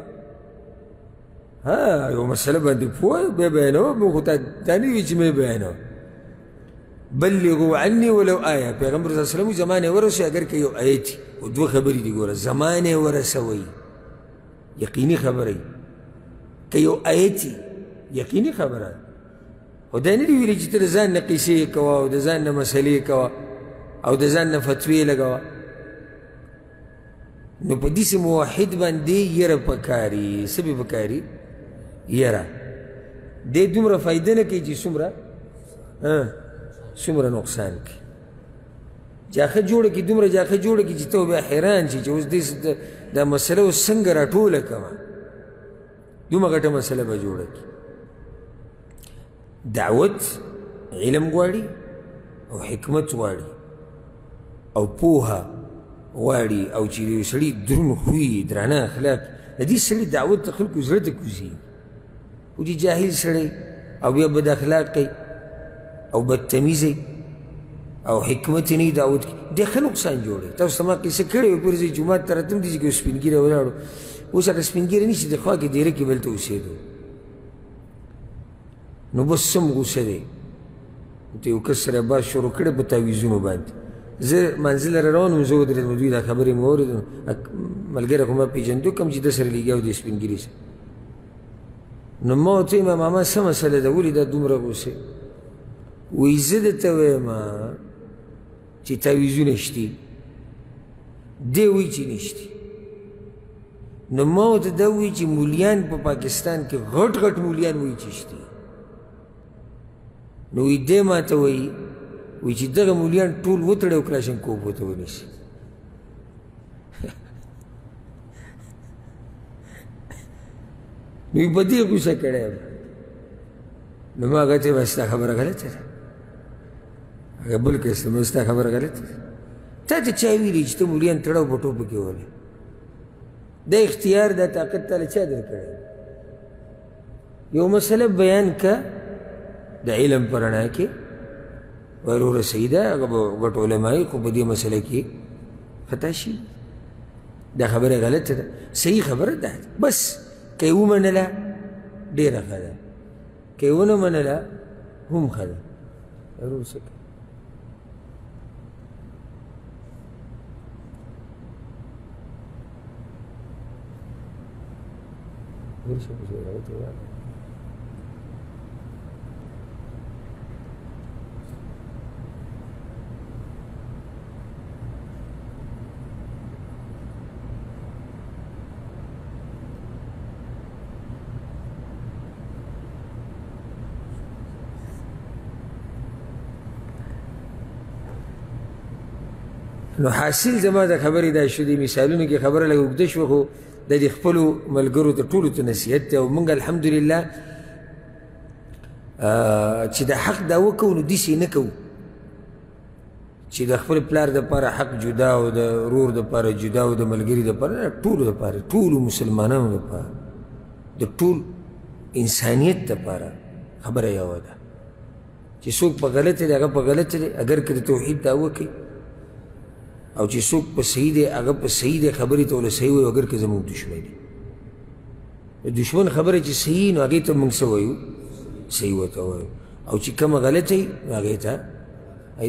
ها یو مسله باندې پوه بیا بیانوه مونږ خو تا نه وي چې مې بیانوه بلغوا عني ولو آیه پیغمبر صلی الله علیه وسلم زمان یې ورسوي اگر که یو آیت او دوه خبرې دي ګوره زمان یې ورسوئ یقیني خبره یي که یو آیت یقیني خبره خو دا نه دي ویلي چې ته د ځان نه قیسې کوه او د ځان نه مسلې کوه او د ځان نه فتوې لګوه نو په داسې موحد باندې یره پکاري څه به پکاري یره دی دومره فایده نه کوي چې څومره نقصان کوي جاښه جوړه کړي دومره جاښه جوړه کړي چې ته بیا حیران شي چې اوس دا مسله اوس څنګه راټوله کړمه دومره غټه مسله به جوړه کړي دعوت علم غواړي او حکمت غواړي او پوهه غواړي او چې د یو سړي دروند خوی درانه اخلاق د دې سړي دعوت د خلکو زړه ته کوزي او چې جاهل سړی او بیا بد اخلاق کوي او بدتمیزی او حکمت نه دعوت کی د ښه نقصان جوړوي تاسو ته ما قصه کړې وه پرځې جومات ته راتلم داسې کې یو سپین ږیری ولاړو اوس هغه سپین ږیری نشي د خوا کې دیره کې بل ته اوسېدو نو بس سم غوسه دی ته یو کس سره باز شروع کړی په تعویضونو باندې زه منزل را روان وم زه ودرېدم دوی دا خبرې مې واورېدم ملګری خو ما پېژندو کوم چې ده سره لګیا و دې سپین ږیري سره نو ما ورته ویم ماما څه مسله ده ولې دا دومره غوسې وایي زه درته وایم چې تعویذونه شتي دی وایي چې نشتي نو ما ورته دا وایي چې مولیان په پاکستان کې غټ غټ مولیان وایي چې شتي نو وایي دی ما ته وایي چې دغه مولیان ټول وتړي او کلاشینکوف ورته ونیسي نو یې په دې غوسه کړی یم نو ما هغه ته وایي ستا خبره غلطه ده هغه بل کس ته مې ستا خبره غلطه ده تا ته چا ویلي چې ته مولیان تړه او په ټوپو کې ولې دا اختیار دا طاقت تاله چا درکړی یو مسله بیان که د علم په رڼا کې ویل ورسوي ده هغه به ګټ علما یي خو په دې مسله کې خطا شي دا خبره غلطه ده صحیح خبره ده بس که یې ومنله ډېره ښه ده که یې ونه منله هم ښه ده وروسته نو حاصل زما د خبرې دا شو دي مثالونو کې خبره لږ اوږده شوه خو د دې خپلو ملګرو ته ټولو ته نصیحت دی او موږ الحمدلله چې د حق دا وکړو نو داسې نه کوو چې د خپل پلار دپاره حق جدا او د ورور دپاره جدا او د ملګري دپاره ټولو دپاره ټولو مسلمانانو دپاره د ټول انسانیت دپاره خبره یوه ده چې څوک په غلطه دی هغه په غلطه دی اگر که د توحید دعوه کوي او چې څوک په صحیح دی هغه په صحیح دی خبرې ته ورله صحیح وایو اگر که زموږ دشمن دی د دشمن خبره چې صحیح نو هغې ته موږ څه وایو صحیح ورته وایو او چې کومه غلطه وي نو هغې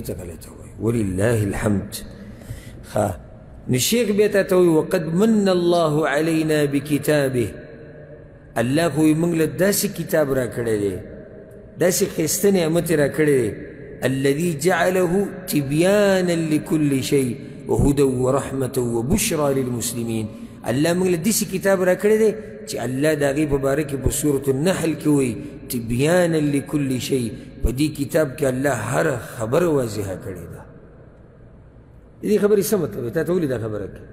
ته غلطه وایو ولله الحمد ښه نو شیخ بیا تا ته وایي وقد من الله علینا بکتابه الله خو موږ له داسې کتاب را کړی دی داسې ښایسته نعمت را کړی دی الذي جعله تبيانا لكل شيء وهدى ورحمة وبشرى للمسلمين الله موږ له داسې کتاب را کړی دی چې الله د هغې په باره کې په سورة النحل کې وایي تبیانا لكل شيء په دې کتاب کې الله هر خبره واضحه کړې ده د دې خبرې څه مطلب دی تا ته ولې دا خبره کوي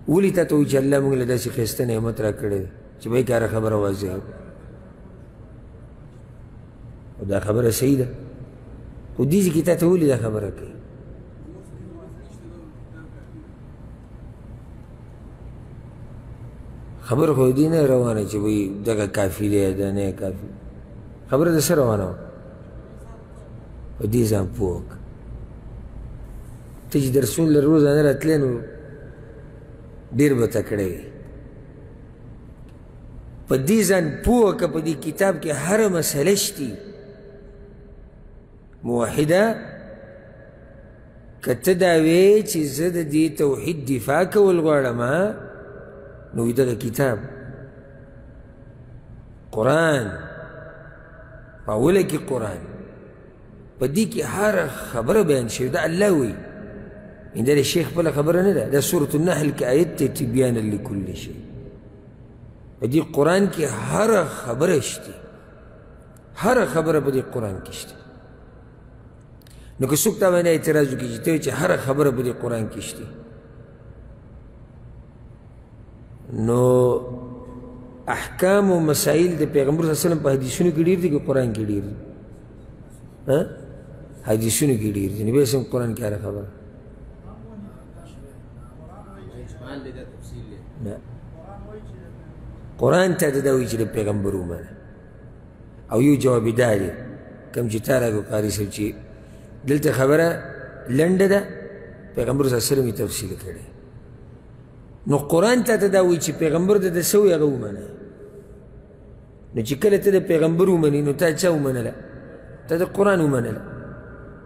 ولې تا ته وایي چې الله موږ له داسې ښایسته نعمت را کړی دی چې به یې هره خبره واضحه او دا خبره صحیح ده خو دې کې تا ته ولې دا خبره کوي خبره خو دې نه روانه چې وایي دغه کافي دی دا نه کافي خبره د څه روانه وه په دې ځان پوه وکړه ته چې درسونه له روزانه راتلی نو ډېر به تکړه وي په دې ځان پوه وکړه په دې کتاب کې هره مسله شتي موحده که ته دا وې چې زه د دې توحید دفاع کول غواړم نو دغه کتاب قرآن په اوله کې قرآن په دې کې هره خبره بیان شوې ده الله وایي دا د شیخ خپله خبره نه ده دا سورة النحل کې آیت دی تبیانا لکل شی په دې قرآن کې هره خبره شته هره خبره په دې قرآن کې شته نو که څوک تا باندې اعتراض وکړي چې ته چې هره خبره په دې قرآن کې شته نو احکام و مسائل د پیغمبر صلی الله علیه وسلم په حدیثونو کې ډېر دي که قرآن کې ډېر دي حدیثونو کې ډېر دي نبی اسلام قرآن کې هره خبره نه قرآن ته دا وایي چې د پیغمبر ومنه او یو جواب دا دی کوم چې تا راکړو قاري صاحب چې دلته خبره لنډه ده پیغمبر صلی الله علیه وسلم یې تفصیل کړی نو قرآن ته دا وایي چې پیغمبر ته د څه وایي هغه ومنه نو چې کله ته د پیغمبر ومنې نو تا چا ومنله ته د قرآن ومنله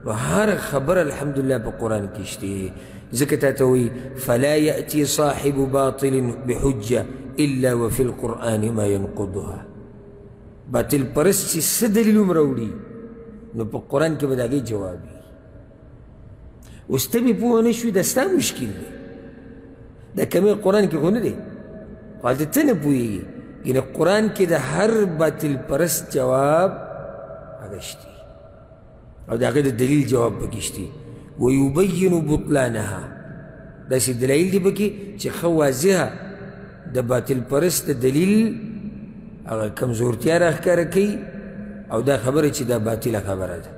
نو هر خبره الحمدلله په قرآن کې شته ځکه تا ته وایي فلا یأتي صاحب باطل بحجه الا وفي القرآن ما ينقضها باطل پرست چې څه دلیل هم راوړي نو په قرآن کې به د هغې جواب وي. اوس ته مې پوه نه شوي دا ستا مشکل دی، دا کمی قرآن کې خو نه دی، خو هلته ته نه پوهېږي. یعنې قرآن کې د هر باطل پرست جواب هغه شته او د هغې د دلیل جواب پکې شته. ویبین بطلانها، داسې دلایل دي پکې چې ښه واضحه د باطل پرست د دلیل هغه کمزورتیا راښکاره کوي او دا خبره چې دا باطله خبره ده.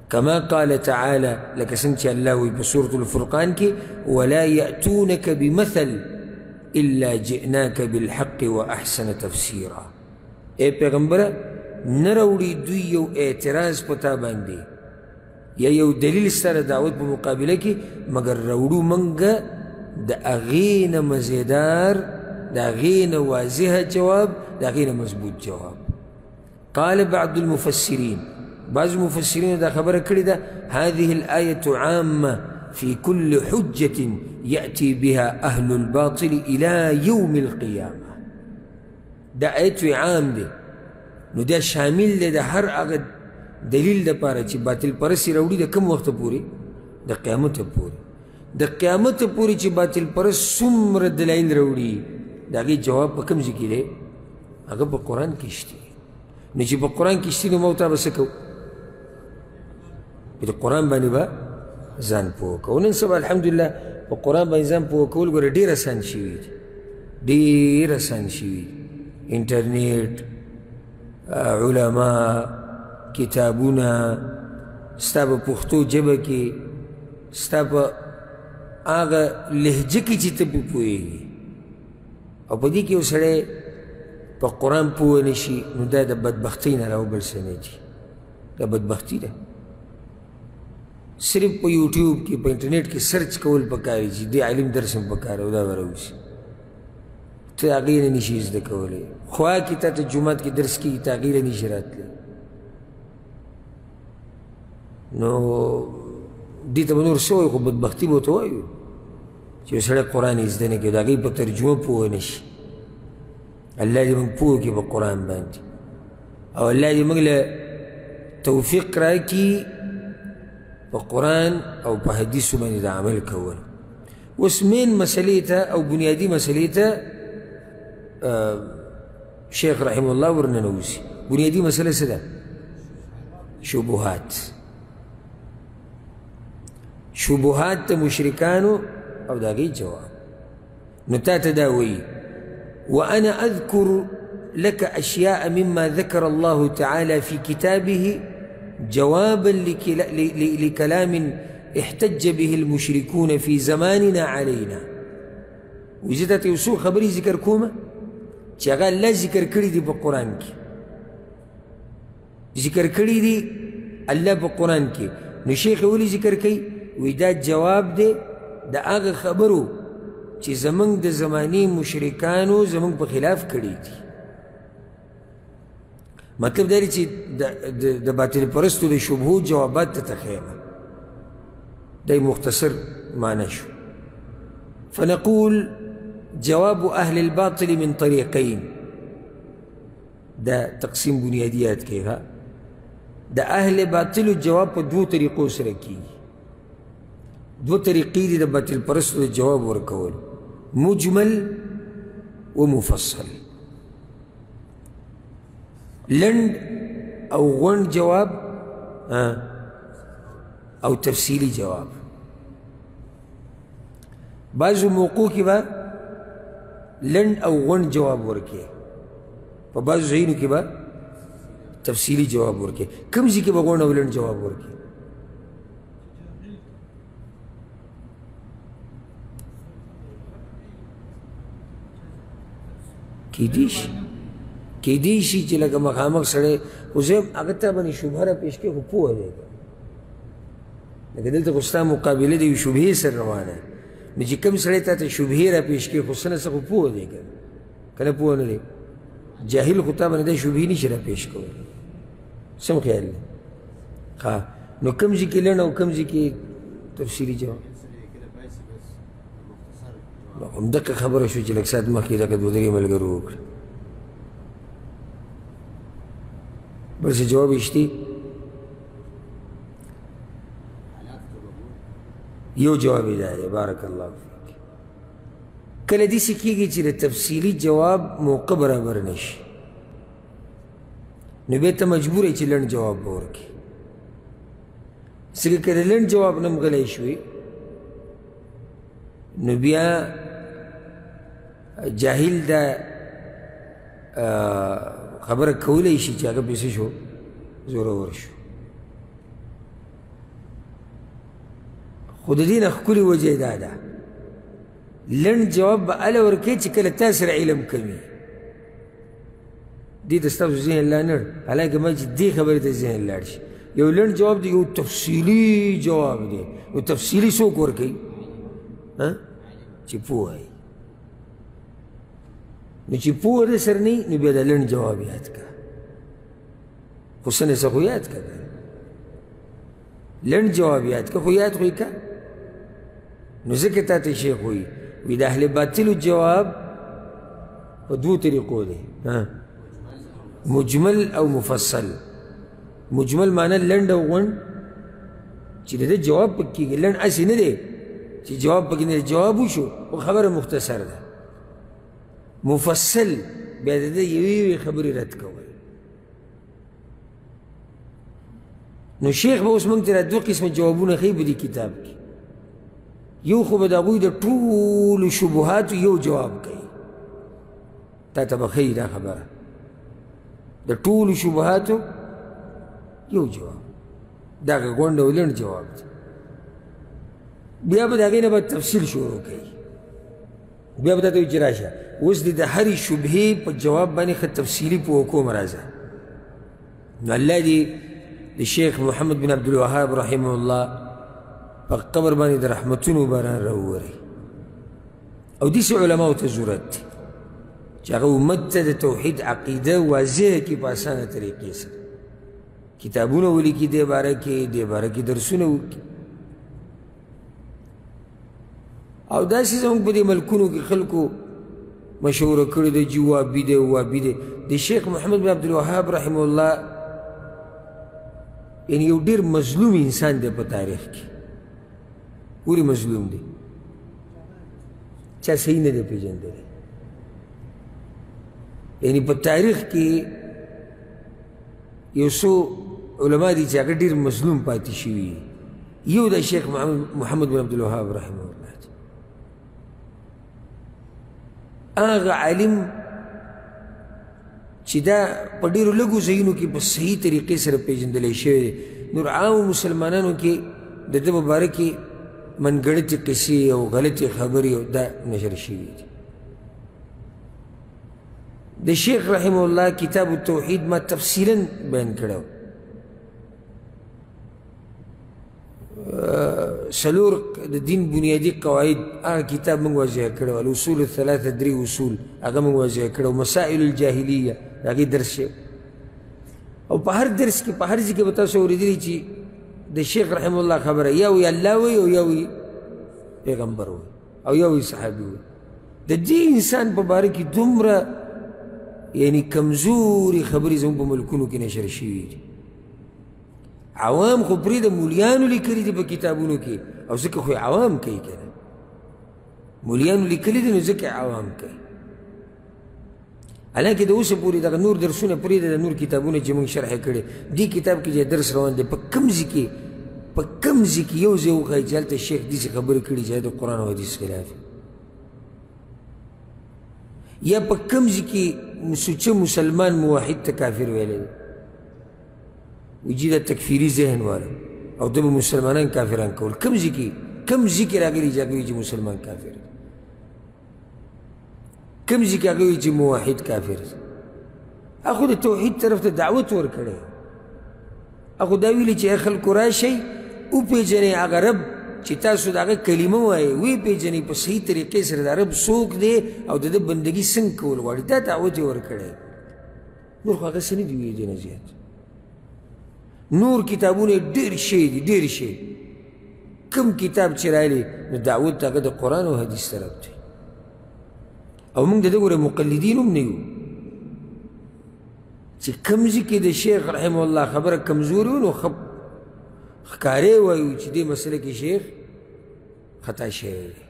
كما قال تعالى لك سنتي الله بسورة الفرقان كي ولا يأتونك بمثل إلا جئناك بالحق وأحسن تفسيرا. اے پیغمبر نروڑی دوی یو اعتراض پتا باندی یا یو دلیل سره دعوت په مقابله کې مگر روڑو منگا دا اغین مزیدار دا اغین واضح جواب دا اغین مضبوط جواب. قال بعض المفسرين، بعض المفسرين دا خبر کړی ده هذه الآية عامة في كل حجة يأتي بها أهل الباطل إلى يوم القيامة. دا آیت عام دی نو دا شامل دی دا هر هغه دلیل د پاره چې باطل پرستی راوړي د کوم وخت پورې؟ د قیامت پورې. د قیامت پورې چې باطل پرست څومره دلایل راوړي د هغې جواب په کوم ځای کې دی؟ هغه په قرآن کې شته. نو چې په قرآن کې شته نو موږ ته به څه کوو؟ په قرآن باندې به ځان پوه کوو. نن سبا الحمدلله په قرآن باندې ځان پوه کول ګوره ډېر اسان شوي دي، ډېر اسان شوي دي. انټرنیټ، علما، کتابونه، ستا په پښتو ژبه کې، ستا په هغه لهجه کې چې ته پې پوهېږي او په دې کې یو سړی په قرآن پوه نه شي نو دا د بدبختۍ نه راوبل څه نه دي، دا بدبختي ده. صرف په یوټیوب کې په انټرنیټ کې سرچ کول پکار دي چې دې علم درس هم پکار او دا به راوځي، ته هغې نه نشي زده کولی. خوا کې تا ته جومات کې درس کېږي ته هغې نه نشي راتلی. نو دې ته به نور څه وایو خو بدبختي به ورته وایو چې یو سړی قرآن یې زده نه کوي د هغې په ترجمه پوه نه شي. الله دې موږ پوه کړي په قرآن باندې او الله دې موږ له توفیق راکړي په قرآن او په حدیثو باندې د عمل کول. اوس مین مسلې ته او بنیادي مسلې ته شیخ رحمه الله ورننوځي. بنیادي مسله څه ده؟ شبهات. شبهات د مشرکانو او د هغې جواب. نو تا ته دا وایي وأنا أذكر لك أشياء مما ذكر الله تعالى في كتابه جوابا لكلام احتج به المشركون في زماننا علينا. وزه تا ته یو څو خبرې ذکر کومه چې هغه الله ذکر کړي دي په قرآن کې، ذکر کړي دي الله په قرآن کې. نو شیخ ولې ذکر کوي؟ وایي دا جواب دی د هغه خبرو چې زمونږ د زمانې مشرکانو زمونږ په خلاف کړي دي. مطلب دا دی چې د باطل پرستو د شبهو جوابات ته تخیمه. دا مختصر معنی شو. فنقول جواب أهل الباطل من طريقين. دا تقسیم بنیادیات کې ها د اهل باطلو جواب په دوو طریقو سره کېږي. دو طریقې دي د باطل پرستو د جواب ورکول، مجمل و مفصل. لنډ او غونډ جواب او تفصیلی جواب. بعضو موقعو کې به لنډ او غونډ جواب ورکړي، په بعضو ځایونو کې به تفصیلی جواب ورکړي. کوم ځای کې به غونډ او لنډ جواب ورکړي؟ کیدی شي چې لکه مخامخ سړی خو زه هغه ته باندې شبهه را پېښ کړې خو پوه دی لکه دلته خو ستا مقابله د یوې شبهې سره روانه نو چې کوم سړی تا ته شبهې را پېښ کړې خو څه نه څه خو پوه دی که نه پوه نه دی. جاهل خو تا باندې دا شبهې نشي را پېښ کولی. سم خیال دی؟ ښه نو کوم ځای کې لنډ او کوم ځای کې تفصیلي جواب؟ همدغه خبره شو چې لږ ساعت مخکې دغه دوه درې ملګرو وکړه. بل څه جواب یې شته؟ یو جواب یې دا دی بارک الله فیک. کله داسې کېږي چې د تفصیلي جواب موقع برابر نه شي نو بیا ته مجبور یې چې لنډ جواب به ورکړي. ځکه که د لنډ جواب نه هم غلی شوې نو بیا جاهل دا خبره کولی شي چې هغه پسې شو زورور شو. خو د دې نه ښکلې وجه یې دا ده لنډ جواب به هله ورکوې چې کله تا سره علم کمي. دې ته ستاسو ذهن لا نه حالانکه ما چې دې خبرې ته ذهن لاړ شي. یو لنډ جواب دی، یو تفصیلي جواب دی. یو تفصیلي څوک ورکوي؟ چې پوه وي. نو چې پوه د سر نه نو بیا د لنډ جواب یاد کړه. خو څه نه څه خو یاد کړه، لنډ جواب یاد کړه، خو یاد خو یې کړه. نو ځکه تا ته شیخ وایي د اهل باطلو جواب په دوو طریقو دی، مجمل او مفصل. مجمل معنی لنډ او غونډ چې د ده جواب پکې کېږي. لنډ هسې نه دی چې جواب پکې نه دی، جواب وشو خو خبره مختصر ده. مفصل بیا د ده یوې یوې خبرې رد کول. نو شیخ به اوس موږ ته را دوه قسمه جوابونه ښیي په دې کتاب کې. یو خو به د هغوی د ټولو شبهاتو یو جواب کوي، تا ته به ښیي دا خبره، د ټولو شبهاتو یو جواب، دغه غونډ او لنډ جواب دی. بیا به د هغې نه به تفصیل شروع کوي. بیا به تا ته وایي چې راشه اوس دې د هرې شبهې په جواب باندې ښه تفصیلي پوه کوم راځه. نو الله دې د شیخ محمد بن عبدالوهاب رحمه الله په قبر باندې د رحمتونو باران راووري. او داسې علماو ته ضرورت دی چې هغه امت ته د توحید عقیده واضحه کړي په اسانه طریقې سره، کتابونه ولیکي دې باره کې درسونه وکړي. او داسې زموږ په دې ملکونو کې خلکو مشهوره کړې ده چې وابي دی وابي دی. د شیخ محمد بن عبدالوهاب رحمه الله یعنی یو ډېر مظلوم انسان دی په تاریخ کې، ولې مظلوم دی؟ چا صحیح نه دی پېژندلی. یعنی په تاریخ کې یو څو علما دي چې هغه ډېر مظلوم پاتې شوي. یو د شیخ محمد بن عبدالوهاب رحمه الله دی. هغه عالم چې دا په ډېرو لږو ځایونو کې په صحیح طریقې سره پېژندلی شوی دی. نور عامو مسلمانانو کې د ده په باره کې منګړتې قصې او غلطې خبرې او دا نشر شوي دي. د شیخ رحمه الله کتاب التوحید ما تفصیلا بیان کړی، څلور د دین بنیادي قواعد هغه کتاب موږ واضح کړی، الاصول الثلاثه درې اصول هغه موږ واضح کړی، مسائل الجاهلیه د هغې درس شوی. او په هر درس کې په هر ځای کې به تاسو اورېدلي چې د شیخ رحمه الله خبره یا وی الله وی او یا وی پیغمبر وی او یا وی صحابي وی. د دې انسان په باره کې دومره یعنی کمزوري خبرې زموږ په ملکونو کې نشر شوي دي. عوام خو پرېږده مولیانو لیکلي دي په کتابونو کې، او ځکه خو عوام کوي که نه، مولیانو لیکلي دي نو ځکه عوام کوي. حالانکه د اوسه پورې دغه نور درسونه پرېږده، د نور کتابونه چې موږ شرح کړي دې کتاب کې چې درس روان دی په کوم ځای کې یو ځای وښایي چې هلته شیخ داسې خبرې کړي چې د قرآن او حدیث خلاف، یا په کوم ځای کې سوچه مسلمان موحد ته کافر ویلی دی، وجي دا تکفیري ذهن والا او ده به مسلمانان کافران کول. کوم ځای کې راغلي چې هغه وایي چې مسلمان کافر دی، کوم ځای کې هغه وایي چې موحد کافر دی. هغه خو د توحید طرف ته دعوت ورکړی، هغه خو دا ویلي چې ای خلکو راشئ وپېژنئ هغه رب چې تاسو د هغه کلمه وایئ، ویې پېژنئ په صحیح طریقې سره دا رب څوک دی او د ده بندګي څنګه کول غواړي. دا دعوت یې ورکړی. نور خو هغه څه نه دي ویلي دې نه زیات. نور کتابونه ډېر شی دي، ډېر شی. کوم کتاب چې راغلی نو دعوت هغه د قرآن او حدیث طرف دی. او موږ د ده ګوره مقلدین هم نه یو چې کوم ځای کې د شیخ رحمه الله خبره کمزوري وي نو ښکارې وایو چې دې مسله کې شیخ خطا شوی دی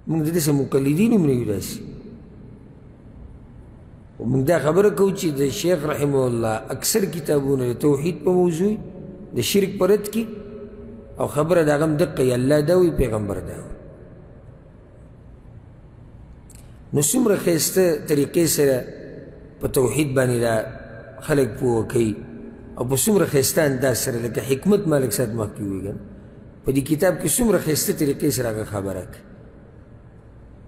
موږ د داسې مقلدین هم نه یو داسې موږ دا خبره کوو چې د شیخ رحمه الله اکثر کتابونه د توحید په موضوع د شرک په رد کې او خبره د هغه هم دقه یې الله دا وایي پیغمبر دا وایي نو څومره ښایسته طریقې سره په توحید باندې دا خلک پوه کوي او په څومره ښایسته انداز سره لکه حکمت مالک صاحب مخکې ووایي که په دې کتاب کې څومره ښایسته طریقې سره هغه خبره کوي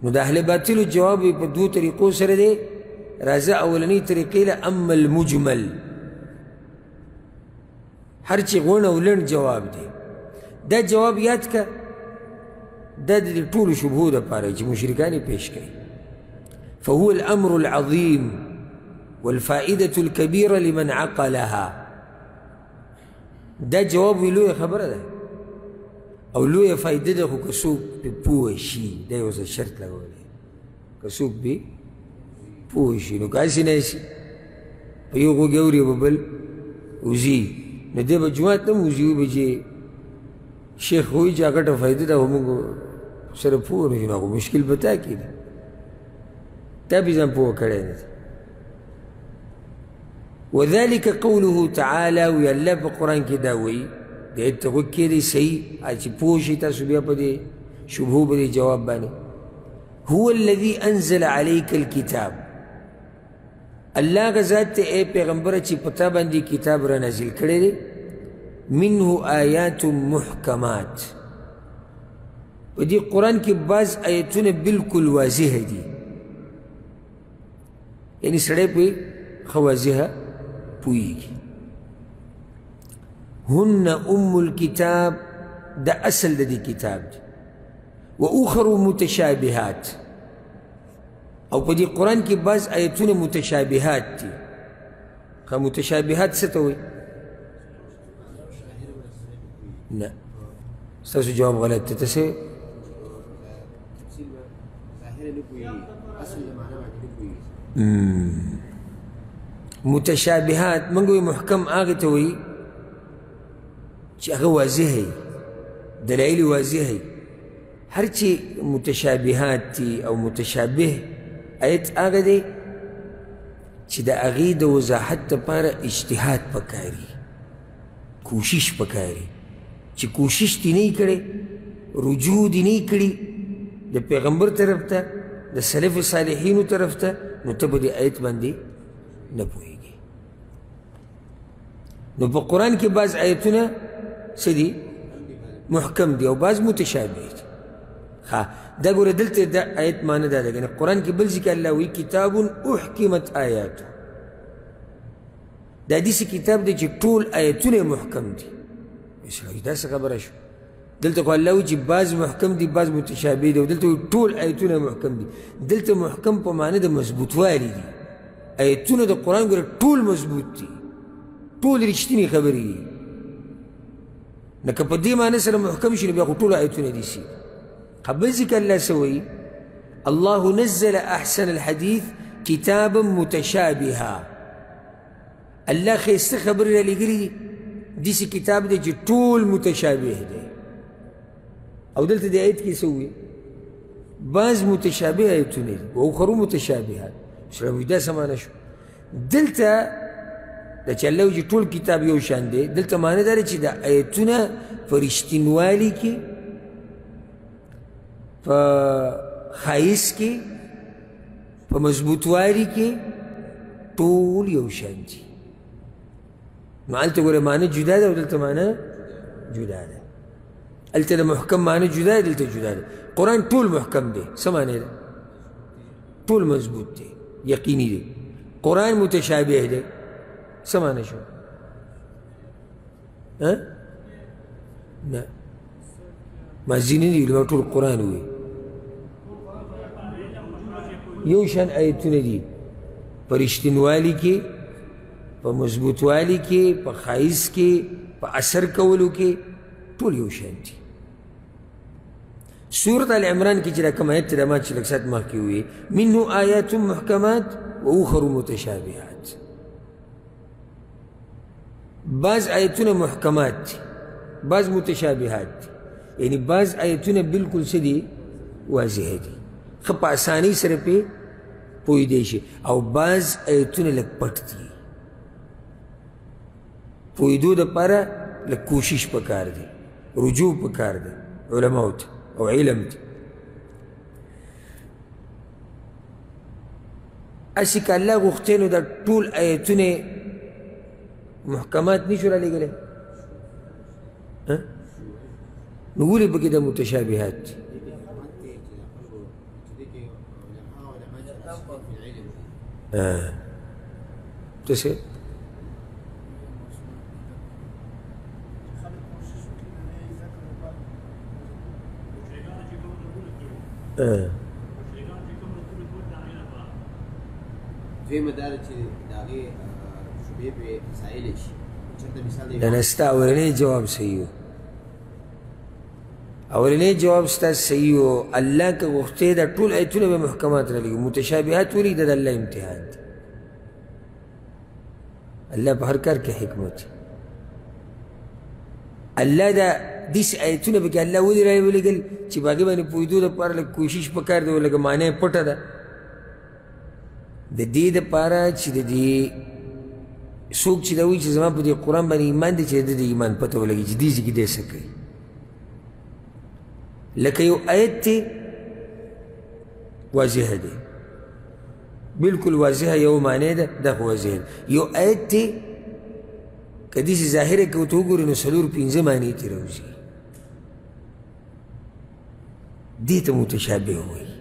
نو د اهل باطلو جواب یې په دوو طریقو سره دی راځه اولنۍ طریقې له اما المجمل هر چې غوڼ او لنډ جواب دی دا جواب یاد که دا د دې ټولو شبهو دپاره چې مشرکان یې پیش کوي فهو الامر العظیم والفائدة الكبيرة لمن عقلها دا جواب وی لویه خبره ده او لویه فایده ده خو که څوک پې پوه شي دا یې اوس شرط لګولی که څوک پې پوه شي نو که هسې نه شي په یو غوږ اوري به بل وځي نو دی به جومات نه هم وځي وایي به چې شیخ وایي چې هغه ګټه فایده ده خو موږ سره پوه نه شو نو هغه مشکل په تا کې ده تا بې ځان پوه کړی نه وذلك قوله تعالى وی الله په قرآن کې دا وایي د ایت ته غوږ کېدی صحیح چې پوه شي تاسو بیا په دې شبهو په دې جواب باندې هو الذي انزل عليك الكتاب الله هغه ذات ته ای پیغمبره چې په تا باندې کتاب را نازل کړی دی منه آیات محکمات په دې قرآن کې بعض آیتونه بالکل واضح دي یعنی سړی پې ښه واضحه پوهیږي هن ام الكتاب دا اصل د دې کتاب دی و اخر متشابهات او په دې قرآن کې بعض آیتونه متشابهات دي ښه متشابهات څه ته وایي نه ستاسو جواب غلط دی ته څه متشابهات موږ وایي محکم هغې ته وایي چې هغه واضح وي دلایل واضح وي هر چې متشابهات دي او متشابه آیت هغه دی چې د هغې د وضاحت دپاره اجتهاد پکاري کوشش پکاري چې کوشش دې نه کړی رجوع دې نه کړي د پیغمبر طرف ته د سلف صالحینو طرف ته نو ته به دې آیت باندې نه پوهېږي نو په قرآن کې بعض آیتونه څه دي محکم دي او بعض متشابه دي ښه دا ګوره دلته دا آیت معنی دا ده کنه قرآن کې بل ځای کې الله وایي کتاب احکمت آیاته دا داسې کتاب دی چې ټول آیتونه محکم دي داسې خبره شو دلته خو الله وایي چې بعض محکم دي بعض متشابه دي او دلته وایي ټول آیتونه محکم دي دلته محکم په معنی د مضبوطوالي دي آیتونه د قرآن ګوره ټول مضبوط دي ټول رښتینې خبرې دي نه که په دې معنی سره محکم شي نو بیا خو ټول آیتونه دي سي قبل ذکر الله سوي الله نزل احسن الحديث كتابا متشابها الله خیسته خبر را لګري دي سي کتاب دی چې ټول متشابه دی او دلته دی آیت کې سوي بعض متشابه آیتونه دي او اخرو متشابهات شرموي دا سمانه شو دلته دا چې الله وایي ټول کتاب یو شان دی دلته معنی دا چې دا آیتونه په رښتینوالي کې په ښایست کې په مضبوطوالي کې ټول یو شان دي نو هلته ګوره معنی جدا ده او دلته معنی جدا ده هلته د محکم معنی جدا ده دلته جدا ده قرآن ټول محکم دی څه معنی ده ټول مضبوط دی یقیني دی قرآن متشابه دی څه معنی شو نه مازی نه دي علما ټول قرآن وایي یو شان آیتونه دي په رښتینوالي کې په مضبوطوالي کې په ښایست کې په اثر کولو کې ټول یو شان دي سورة آل عمران کې چې دا کوم آیت دی ما چې لږ ساعت مخکې وویې منه آیات محکمات و اخر متشابهات بعض آیتونه محکمات دي بعض متشابهات دي یعنی بعض آیتونه بالکل څه دي واضح دي ښه په اسانۍ سره پرې پوهېدی شي او بعض آیتونه لږ پټ دي پوهېدو دپاره لږ کوشش پکار دی رجوع پکار دی علماو ته او علم ته هسې که الله غوښتی نو دا ټول آیتونه محکمات نشو رالیږلی نو ولې پکې د متشابهات دي څه دویمه دا ده چې د هغې شبهې پرې سایلی شي چېرته مثال نه نه ستا اولنی جواب صحیح و اولنی جواب ستا صحیح و الله که غوښتی دا ټول آیتونه به محکمات رالیږي متشابهات ولې د الله امتحان دی الله په هر کار کې حکمت الله دا داسې آیتونه پکې الله ولې راولېږل چې په هغې باندې پوهېدو دپاره لږ کوشش پکار دی او لږه معنی پټه ده د دې دپاره چې د دې څوک چې دا وایي چې زما په دې قرآن باندې ایمان دی چې د دې ایمان پته ولګي چې دې ځای کې دی څه کوي لکه یو آیت دی واضحه دی بالکل واضحه یو معنی ده دا خو واضحه ده یو آیت دی که داسې ظاهره کې ورته وګورې نو څلور پنځه معنی ترې راوځي دې ته متشابه وایي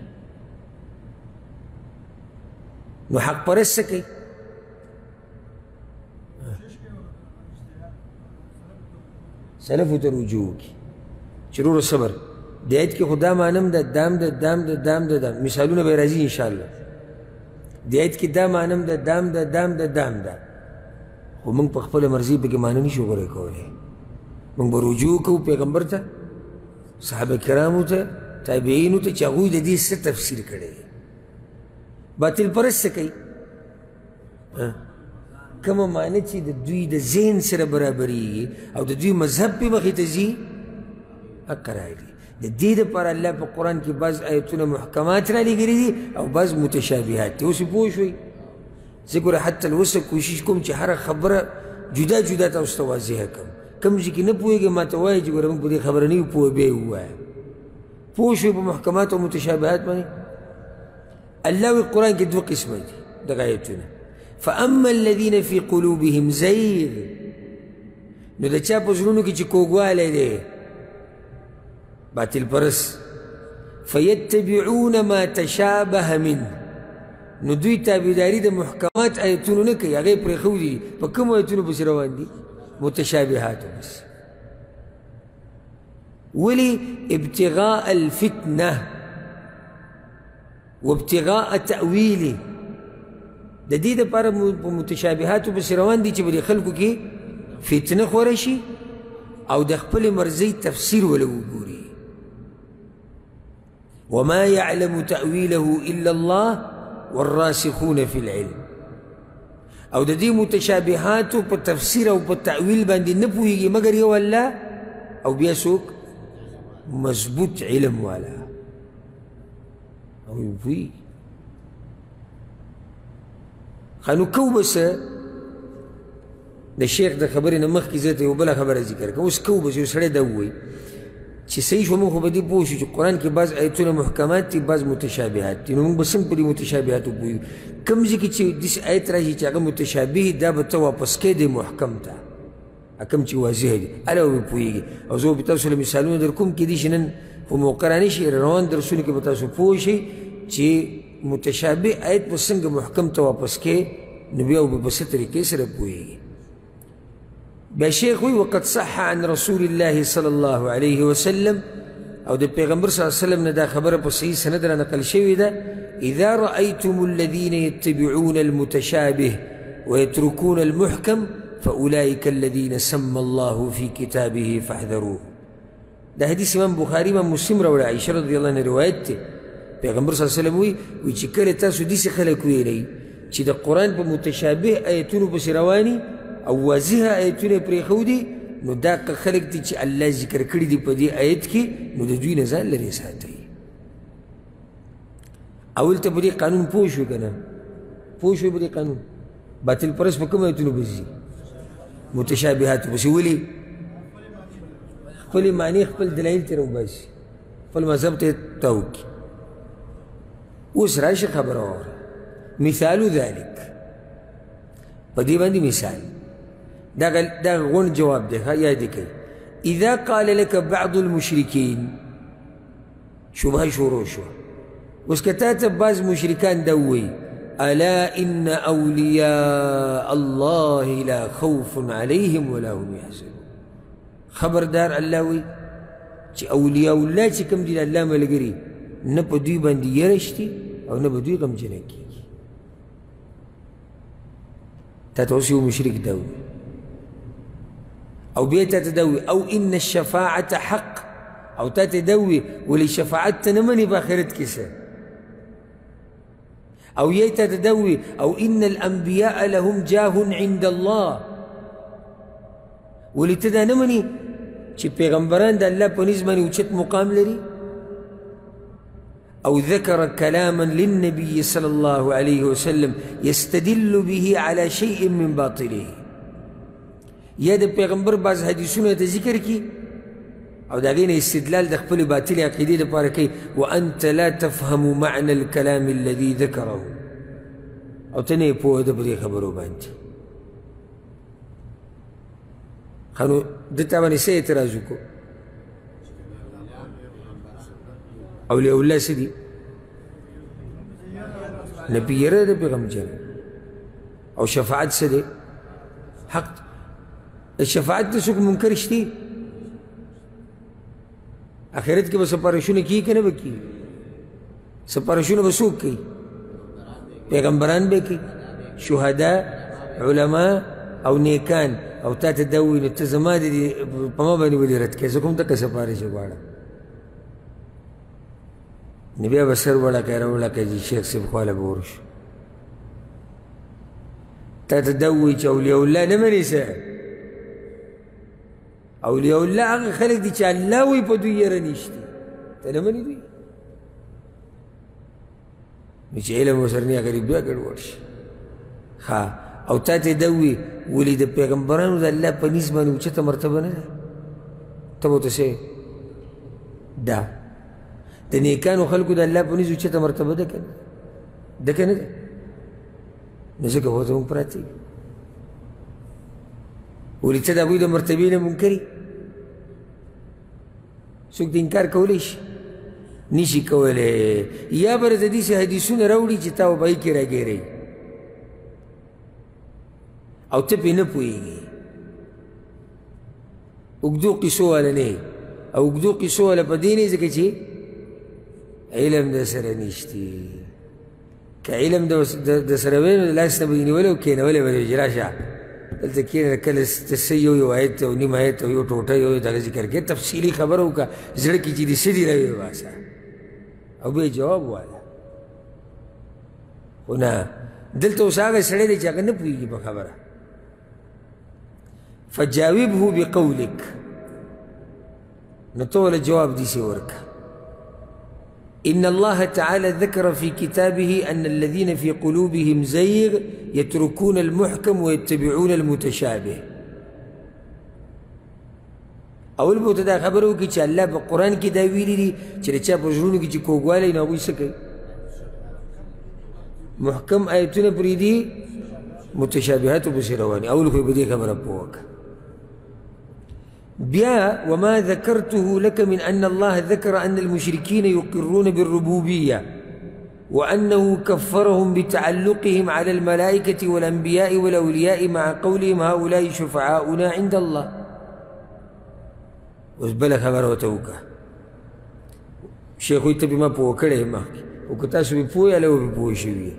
نو حق پرست څه کوي سلفو ته رجوع وکړي چې وروره صبر د آیت کې خو دا معنم ده دام ده دام ده دام ده دام مثالونه به راځي انشاءالله د آیت کې دا معنم ده دام ده دام ده دام ده خو موږ په خپله مرضي پکې معنی نشو غوره کولی موږ به رجوع کوو پیغمبر ته صحابه کرامو ته تابعینو ته چې هغوی د دې څه تفسیر کړی دی باطل پرست څه کوي کومه معنی چې د دوی د ذهن سره برابرېږي او د دوی مذهب پې مخې ته ځي هغه راغلي د دې دپاره الله په قرآن کې بعض آیتونه محکمات رالیږلي دي او بعض متشابهات دي اوس پوه شوئ زه ګوره حتی اوسه کوشش کوم چې هره خبره جدا جدا تاسو ته واضحه کړم کوم ځای کې نه پوهېږې ما ته وایه چې ګوره موږ په دې خبره نه یو پوه بیا یې ووایه پوه شوئ په محکمات او متشابهات باندې الله وی قرآن کې دوه قسمه دي دغه آیتونه فاما الذین فی قلوبهم زیغ نو د چا په زړونو کې چې کوږوالی دی باطل پرست فیتبعون ما تشابه منه نو دوی تابعداري د محکمات آیتونو نه کوي هغې پرېښودي دي په کومو آیتونو پسې روان دي متشابهاتو بس ولې ابتغاء الفتنه وابتغاء تأویله د دې دپاره په متشابهاتو پسې روان دي چې به د خلکو کې فتنه خوره شي او د خپلې مرضۍ تفسیر وله وګوري وما يعلم تأویله الا الله والراسخون في العلم او د دې متشابهاتو په تفسیر او په تأویل باندې نه پوهېږي مګر یو الله او بیا څوک مضبوط علم والا او وی خانو کو بس د شیخ د خبرې نه مخکې زه ته یو بله خبره ذکر کوم اوس کو بس یو سړی دا ووایي چې صحیح شو موږ خو په دې پوه شو چې قرآن کې بعض آیتونه محکمات دي بعض متشابهات دي نو موږ به څنګه په دې متشابهاتو پوهېږو کوم ځای کې چې داسې آیت راشي چې هغه متشابه دا به ته واپس کوې دی محکم ته کوم چې واضح دي هله به پوهېږي او زه به تاسو له مثالونه در کوم کېدای شي نن په موقع رانشي روان درسونو کې به تاسو پوه شئ چې متشابه آیت به څنګه محکم ته واپس کوې نو بیا به په څه طریقې سره پوهېږي بیا شیخ وی وقد صح عن رسول الله صلی الله علیه وسلم او د پیغمبر صلی الله علیه وسلم نه دا خبره په صحیح سند را نقل شوې ده اذا رأيتم الذين يتبعون المتشابه ويتركون المحكم فأولئك الذين سمى الله في كتابه فاحذروه دا حدیث امام بخاری امام مسلم راوړی عایشه رضی الله عنها روایت دی پیغمبر صلی الله علیه وسلم وی چې کله تاسو داسې خلک ویلی چې د قرآن په متشابه آیتونو پسې رواني او واضحه آیتونه پرېښودي نو دا خلق دي چې الله ذکر کړي دي په دې آیت کې نو د دوی نه ځان لرې ساتئ. اول ته په دې قانون پوه شو که نه؟ پوه شوې په دې قانون؟ باطل پرست په کوم آیتونو پسې ځي؟ متشابهاتو پسې. ولې؟ خپلې معنی خپل دلایل ترې وباسي، خپل مذهب ته تاو کړي. اوس راشي خبره واوره. مثال ذلك په دې باندې مثال دا غون جواب دی. یاد کړئ اذا قال لك بعض المشركين شبهه شروع شوه. اوس که تا ته بعض مشرکان دا ووایي الا ان اولیاء الله لا خوف عليهم ولا هم يحزنون، خبردار الله وایي چې اولیاء الله چې کوم دي د الله ملګري نه په دوی باندې یره شتي او نه به دوی غمجنه کېږي. تا ته اوس یو مشرک دا وایي او بیا تا ته دا وایي او ان الشفاعة حق او تا ته دا وایي ولې شفاعت ته نه منې په آخرت کې څه، او یې تا ته دا وایي او ان الانبیاء لهم جاه عند الله، ولې ته دا نه منې چې پیغمبران د الله په نزد باندې اوچت مقام لري. او ذكر كلاما للنبي صلى الله عليه وسلم يستدل به على شيء من باطله، یا د پیغمبر بعض حدیثونه ته ذکر کی او د هغې نه استدلال د خپلې باطلې عقیدې دپاره کوي. وانت لا تفهم معنى الكلام الذي ذكره، او ته نه یې پوهېده په دې خبرو باندې. ښه نو ده ته باندې څه اعتراض وکړو؟ اولیاء الله څه دي؟ نه پې یره ده پیغمبر، او شفاعت څه دی؟ حق. شفاعت ته څوک منکر شتي؟ آخرت کې به سپارښونه کیږي که نه به کیږي؟ سپارښونه به څوک کوي؟ پیغمبران به کوي، شهدا، علما او نیکان. او تا ته دا ووایي نو ته زما د دې په ما باندې ولې رد کوې؟ زه کوم دقه سپارښ غواړم. نو بیا به سر وړکی راوړکی چې شیخ صاحب خواله به ورشو. تا ته دا ووایي چې اولیاء الله نه منې څه؟ اولیاء الله هغه خلک دي چې الله وایي په دوی یره نشته، ته نه منې دوی؟ نو چې علم ورسره نه غریب بیا ګډوډ شي. ښه او تا ته دا ووایي ولې د پیغمبرانو د الله په نزد باندې اوچته مرتبه نه ده؟ ته به ورته څه ده؟ د نیکانو خلکو د الله په نزد اوچته مرتبه ده که نه ده؟ که نه ده؟ نو ځکه خو زموږ پراته وي. ولې ته د هغوی د مرتبې نه منکر یې؟ څوک د انکار کولی شي؟ نشي کولی. یا به راته داسې حدیثونه راوړي چې تا به په هغې کې راګیروي او ته پې نه پوهېږي. اوږدو قصو والا نه یې، او اوږدو قصو والا په دې نه یې ځکه چې علم در سره نشتي. که علم در سره وی نو د لاس نه به دې نیولی او کېنولی به دې چې راشه دلته کښېنه، کله څه یو آیت او نیم آیت او یو ټوټه یو دغه ذکر کړې، تفصیلي خبره وکړه، زړه کې چې دې څه دي راویې باسه او بیا جواب واله. خو نه، دلته اوس هغه سړی دی چې هغه نه پوهېږي په خبره. فجاوبه بقولك، نو ته وله جواب داسې ورکړه. إن الله تعالى ذكر في كتابه أن الذين في قلوبهم زيغ يتركون المحكم ويتبعون المتشابه. اول به ته دا خبره وکړي چې الله په قرآن کې دا ویلي دي چې د چا په زړونو کې چې کوږوالی نو هغوی څه کوي؟ محکم آیتونه پرېږدي، متشابهاتو پسې رواني. اول خو یې په دې خبره پوه وکړه. بیا وما ذكرته لك من أن الله ذكر أن المشركين يقرون بالربوبية وأنه كفرهم بتعلقهم على الملائكة والأنبياء والأولياء مع قولهم هؤلاء شفعاؤنا عند الله. اوس بله خبره ورته وکړه. شیخ وایي ته پې ما پوه کړی یم مخکې، او که تاسو پې پوه یې هله به پې پوه شوي.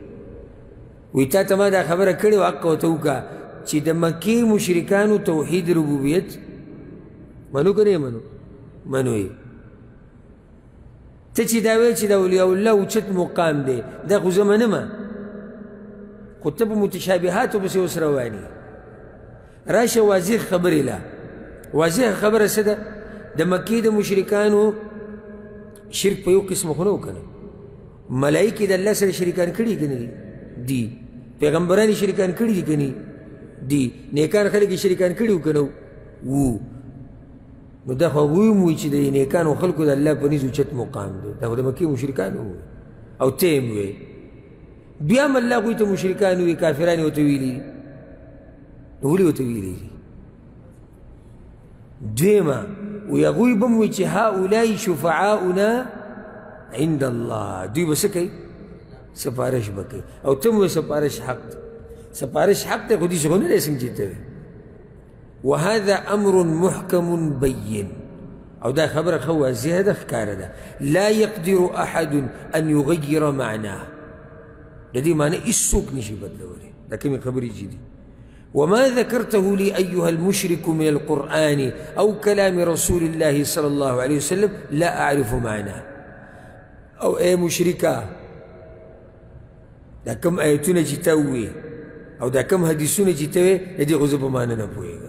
وایي تا ته ما دا خبره کړې وه حقه ورته وکړه چې د مکې مشرکانو توحید ربوبیت منو که نه منو؟ منو یې. ته چې دا وایې چې د اولیاء الله اوچت مقام دی، دا خو زه منمه، خو ته په متشابهاتو پسې اوس روان یې. راشه واضح خبرې له واضح خبره څه ده د مکې د مشرکانو شرک په یو قسم خو نه و که نه ملایکې د الله سره شریکان کړي که نه دي پیغمبران یې شریکان کړي دي که نه دي نیکان خلک یې شریکان کړي وو که نه وو نو دا خو هغوی هم وایي چې د نیکانو خلکو د الله په نزد اوچت مقام دی دا خو د مکې مشرکانو ووایي او ته یې هم وایي بیا هم الله هغوی ته مشرکان وایي کافران یې ورته ویلي دي نو ولې ورته ویلي دي دویمه وی هغوی به هم وایي چې هؤلاء شفعاؤنا عند الله دوی به څه کوي سفارش به کوي او ته هم وایي سفارش حق دی سفارش حق دی خو دې خو نه دی څنګه چې ته وهذا أمر محكم بين أو دا خبر خوا زيادة خكارة دا لا يقدر أحد أن يغير معناه لدي معنى السوق نشي بدلوري دا كم خبري جدي وما ذكرته لي أيها المشرك من القرآن أو كلام رسول الله صلى الله عليه وسلم لا أعرف معناه أو أي مشركة دا كم آياتنا جتاوي أو دا كم حديثنا جتاوي لدي غزب معنى نبويغا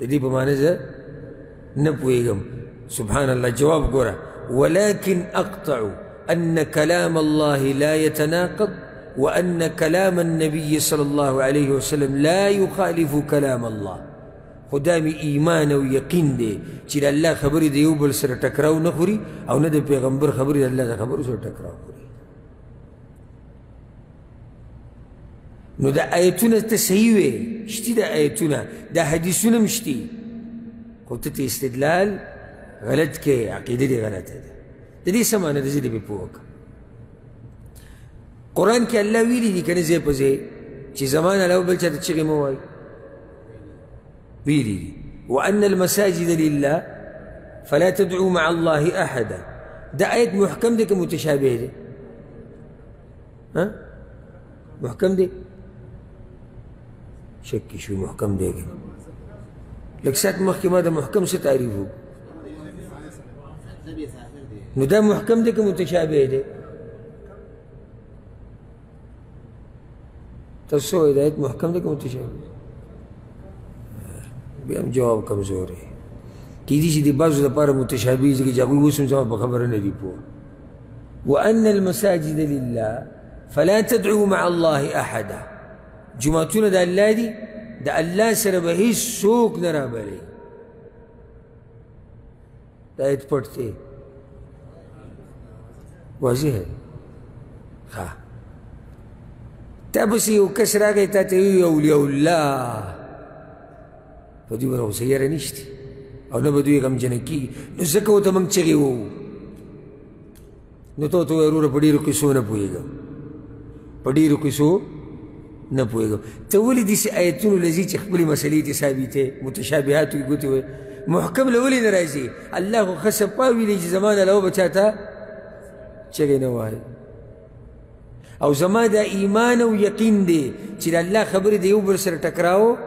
لدي بمعنى ذا نبويغم سبحان الله جواب قرأ ولكن أقطع أن كلام الله لا يتناقض وأن كلام النبي صلى الله عليه وسلم لا يخالف كلام الله خدامي إيمان ويقين دي چلا الله خبري دي يوبل سر تكراو نخوري أو ندى پیغمبر خبري دي الله خبرو سر تكراو خوري نو دا آيتنا تسهيوه شتي دا آيتنا دا حديثنا مشتي قلت استدلال غلط كي عقيدة دي غلط دا دي سمانا دا زيدي بپوك قرآن كي الله ويلي دي كان زي بزي چي زمان لو بل چاته چغي مواي ويلي دي وأن المساجد لله فلا تدعوا مع الله أحدا دا آية محكم دي كمتشابه دي ها محكم دي شكي شو محكم دي لك ساعة محكمة دا محكم ستعرفه نو دا محكم دي كمتشابه دي تسوي دا آية محكم دي كمتشابه بيام جواب کمزور ہے کیدی چې د بعضو لپاره متشابه ځکه چې هغوی اوس هم زما په خبره نه دي پوه وأن المساجد لله فلا تدعوا مع الله أحدا جماعتونه د الله دي د الله سره به هیڅ څوک نه رابلئ دا آیت پټ دی واضح ہے ښه تا پسې یو کس راغی تا ته ویي اولیاء الله په دوی باندې خو سیاره نشته او نه به دوی غمجنه کېږي نو ځکه ورته موږ چغې ووو نو ته ورته ووایه وروره په ډېرو قصو نه پوهېږم په ډېرو قصو نه پوهېږم ته ولې داسې آیتونو له ځي چې خپلې مسلې دې ثابتې متشابهاتو یې ګوتې وایي محکم له ولې نه راځي الله خو ښه صفا ویلي چې زما نه له به چاته چغې نه وایي او زما دا ایمان او یقین دی چې د الله خبرې د یو بل سره ټکراو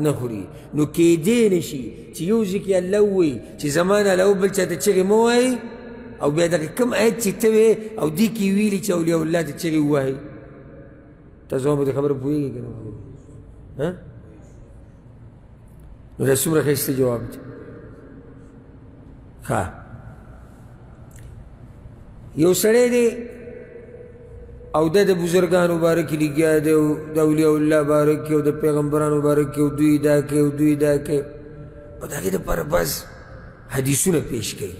نه خوري نو کېدی نه شي چې یو ځای کې الله ووایي چې زما نه له بل چاته چغې مه وایي او بیا دغه کوم آیت چې ته وې او دې کې ویلي چې اولیاء الله ته چغې ووایي تاسو زما په دې خبره پوهېږئ که نه نو دا څومره ښایسته جواب دی ښه یو سړی دی او دا د بزرګانو باره کې لګیا دی او د اولیاء الله باره کې او د پیغمبرانو باره کې او دوی دا کوي او دوی دا کوي او د هغې دپاره بس حدیثونه پیش کوي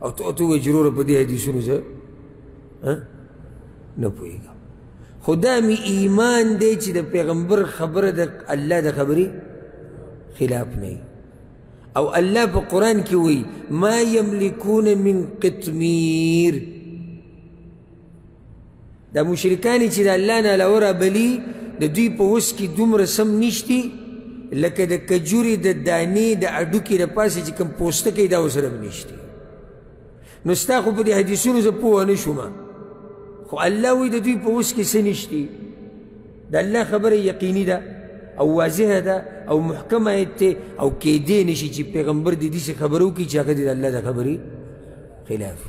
او ته ورته ووایې چې وروره په دې حدیثونو زه نه پوهېږم خو دا مې ایمان دی چې د پیغمبر خبره د الله د خبرې خلاف نه او الله په قرآن کې وایي ما یملکون من قطمیر دا مشرکانی چې د الله نه علاوه رابلي د دوی په وس کې دومره سم نشتي لکه د کجورې د دانې د اډوکې د پاسه چې کوم پوستکی دا ورسره هم نشتي نو ستا خو په دې حدیثونو زه پوه نه شوم خو الله وایي د دوی په وس کې څه نشتي د الله خبره یقیني ده او واضحه ده او محکم آیت دی او کیدی نشي چې پیغمبر دې داسې خبره وکړي چې هغه د الله د خبرې خلاف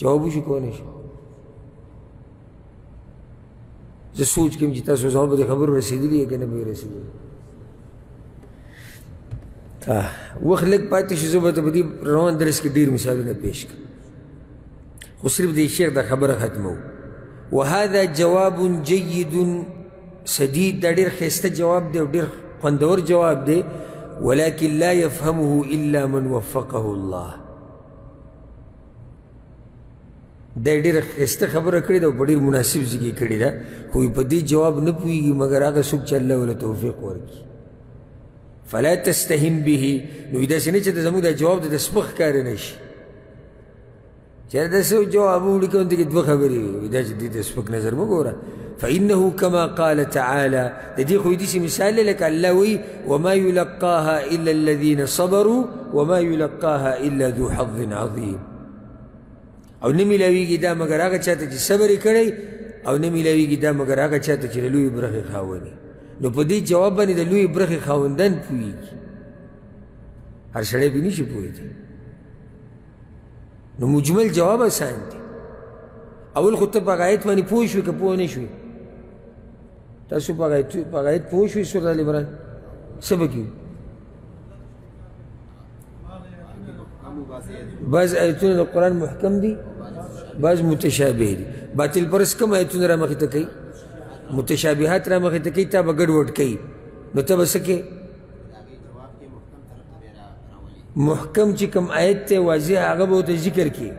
جواب وشي کولی شي زه سوچ کوم چې تاسو زما په دې خبرو رسېدلي یې که نه به یې رسېدلي وخت لږ پاتې شو زه به ته په دې روان درس کې ډېر مثالونه پیش کړم خو صرف د شیخ دا خبره ختمو وهذا جواب جيد سدید دا ډېر ښایسته جواب دی او ډېر خوندور جواب دی ولكن لا يفهمه إلا من وفقه الله دا ډېره ښایسته خبره کړې ده او په ډېر مناسب ځای کې کړې ده خو په دې جواب نه پوهېږي مګر هغه څوک چې الله ورله توفیق ورکړي فلا تستهن به نو داسې نه چې د زموږ دا جواب د سپک ښکاره نه شي چې داسې جواب ولیکو دې کې دوه خبرې وي دا چې دې ته سپک نظر مه ګوره فإنه كما قال تعالى د دې خو داسې مثال دی لکه الله وایي وما يلقاها إلا الذين صبروا وما يلقاها إلا ذو حظ عظيم او نه میلاویږي دا مګر هغه چاته چې صبر یې کړی او نه میلاویږي دا مګر هغه چاته چې د لویې برخې خاوند نو په دې جواب باندې د لویې برخې خاوندان پوهېږي هر سړی پرې نشي پوهېدی نو مجمل جواب آسان دی اول خو ته په هغه آیت باندې پوه شوې که پوه نه شوې تاسو په هغه آیت پوه شوې سورة آل عمران څه پکې بعض آیتونه د قرآن محکم دي بعض متشابه دي باطل پرست کم آیتونه را مخې ته کوي متشابهات را مخې ته کوي تا به ګډوډ کوي نو ته به څه کوې محکم چې کوم آیت ته واضح هغه به ورته ذکر کړي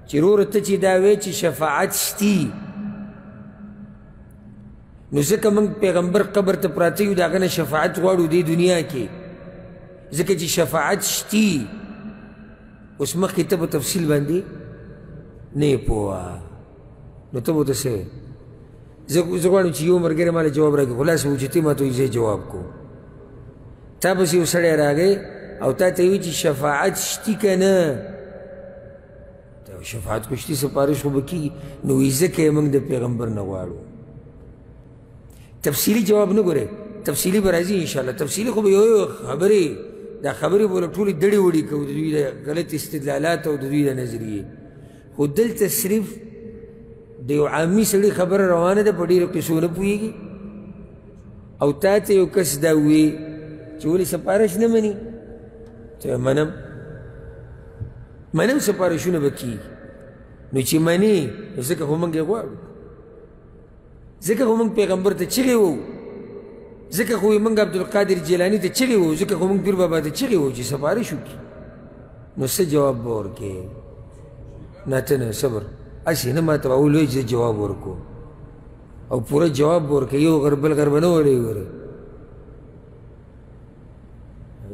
چې وروره ته چې دا وایې چې شفاعت شتي نو ځکه موږ پیغمبر قبر ته پراته یو د هغه نه شفاعت غواړو دې دنیا کې ځکه چې شفاعت شتي اوس مخکې ته په تفصیل باندې نه یې پوه نو ته به ورته څه زه غواړم چې یو ملګری ماله جواب راکړي خو لاس و چې ته ماته وایي زه جواب کوم تا پسې یو سړی راغی او تا ته وایي چې شفاعت شتي که نه شفاعت خو شتي سپارش خو به کېږي نو وایي ځکه یې موږ د پیغمبر نه غواړو تفصیلي جواب نه ګورئ تفصیلي به راځي انشاءالله تفصیلي خو به یو خبرې دا خبرې به له ټولې دړې وړې کوو د دوی د غلط استدلالات او د دوی د نظریې خو دلته صرف د یو عامي سړي خبره روانه ده په ډېرو قصو نه پوهېږي او تا ته یو کس دا ووایي چې ولې سپارش نه مني ته منم سپارشونه به کېږي نو چې منې نو ځکه خو موږ یې غواړو ځکه خو موږ پیغمبر ته چغې وو ځکه خو موږ عبدالقادر جیلاني ته چغې وو ځکه خو موږ پیر بابا ته چغې وو چې سپارش وکړي نو څه جواب به ورکړې نه ته نه صبر هسې نه ما ته به اول وایي چې جواب ورکړو او پوره جواب به ورکړې یو غر بل غر به نه وړی ورې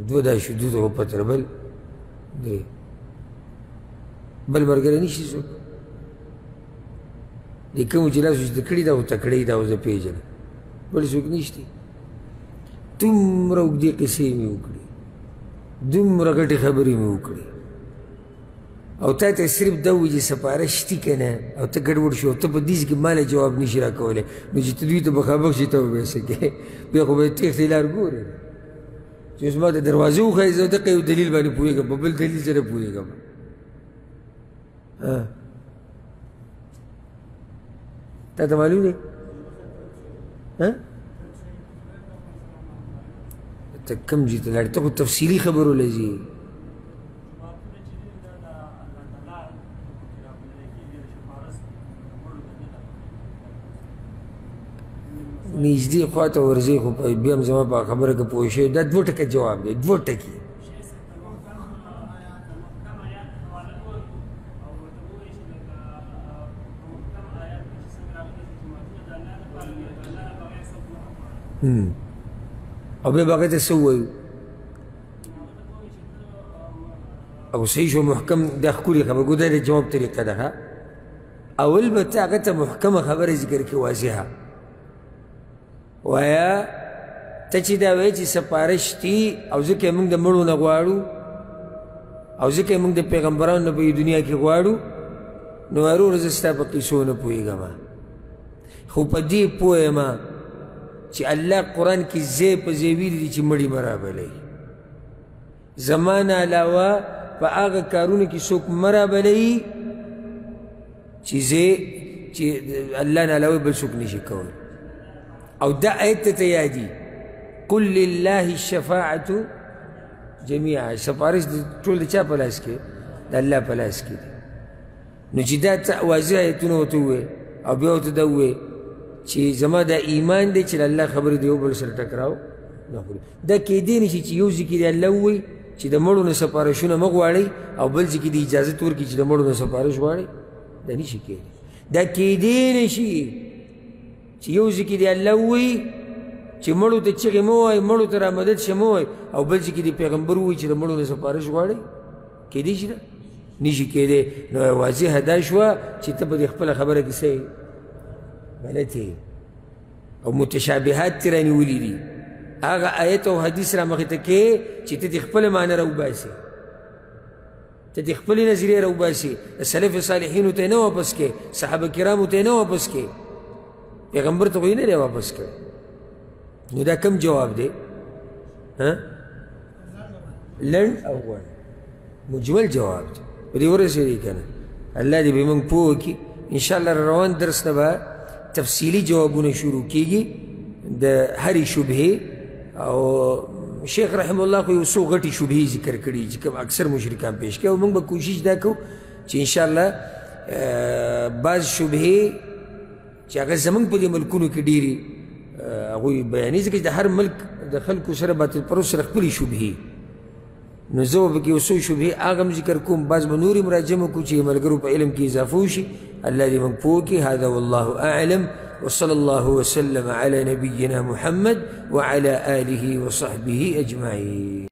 دوه دا شو دوه خو پتر بل درې بل ملګری نشي څوک د کومو چې لاسو زده کړي دا خو تکړه یي دا خو زه پېژنم بل څوک نشته دومره اوږدې قصې مې وکړې دومره ګټې خبرې مې وکړې او تا ته صرف دا ووایي چې سپاره شتي که نه او ته ګډوډ شو او ته په دې کې ماله جواب نشي راکولی نو چې ته دوی ته مخامخ شي ته به بیا څه کوې بیا خو به یې تېښتې لار ګورې چې اوس ما ته دروازې وښایي زه دقه یو دلیل باندې پوهېږم په بل دلیل سره پوهېږم تا ته معلوم دی ته کوم ځای ته لاړې ته خو تفصیلي خبرو له ځې نږدې خوا ته ورځې خو بیا هم زما په خبره کې پوه شوې دا دوه ټکه جواب دی دوه ټکي او بیا به هغه ته څه ووایو او صحیح شو محکم دا ښکلې خبره ګو دا د جواب طریقه ده اول به ته هغه ته محکمه خبره ذکر کړي واضحه وایه ته چې دا وایې چې سپارش دي او ځکه یې موږ د مړو نه غواړو او ځکه یې موږ د پیغمبرانو نه په دنیا کې غواړو نو هروره زه ستا په قیسو نه پوهېږم خو په دې پوه یم چې الله قرآن کې ځای په ځای ویلي دي چې مړي مه رابلئ زما نه علاوه په هغه کارونو کې څوک مه رابلئ چې الله نه علاوه بل څوک نشي کولی او دا آیت ته یادي قل لله الشفاعة جميعا سفارش ټول د چا په لاس کې د الله په لاس کې دی نو چې دا واضح ایتونه ورته ووایې او بیا ورته دا ووایې چې زما دا ایمان دی چې د الله خبرې د یو بل سره ټکراو نه خوري دا کیدی نه شي چې یو ځای کې د الله ووایي چې د مړو نه سفارشونه مه غواړئ او بل ځای کې د اجازت ورکړي چې د مړو نه سفارش غواړئ دا نه شي کیدی دا کیدی نه شي چې یو ځای کې د الله ووایي چې مړو ته چغې مه وایئ مړو ته رامدد شه مه وایئ او بل ځای کې د پیغمبر ووایي چې د مړو نه سفارش غواړئ کیدی شي دا نشي کېدی نو واضحه دا شوه چې ته په دې خپله خبره کې څه غلطې او متشابهات ترې رانیولي دي هغه آیت او حدیث را مخې ته کې چې ته دې خپله معنی راوباسې ته دې خپلې نظریې راوباسې د سلف صالحینو ته یې نه واپس کې صحابه کرامو ته یې نه واپس کې پیغمبر ته خو یې نه دی واپس کړی نو دا کم جواب دی لنډ او غوڼ مجمل جواب دی په دې ورسېدی که نه الله دې به موږ پوه کړي انشاءالله روان درس نه به تفصیلي جوابونه شروع کېږي د هرې شبهې او شیخ رحم الله خو یو څو غټې شبهې ذکر کړي چې کوم اکثر مشرکان پیش کوي او موږ به کوشش دا کوو چې انشاءالله بعض شبهې چې هغه زموږ په دې ملکونو کې ډېرې هغوی بیانوي ځکه چې د هر ملک د خلکو سره باطل پرست سره خپلې شبهې نو زه به پکې یو څو شبهې هغه هم ذکر کوم بعض به نورې مراجمه کړو چې ملګرو په علم کې اضافه وشي الله دې موږ پوه کړي هذا والله اعلم وصلى الله وسلم على نبينا محمد وعلى آله وصحبه أجمعين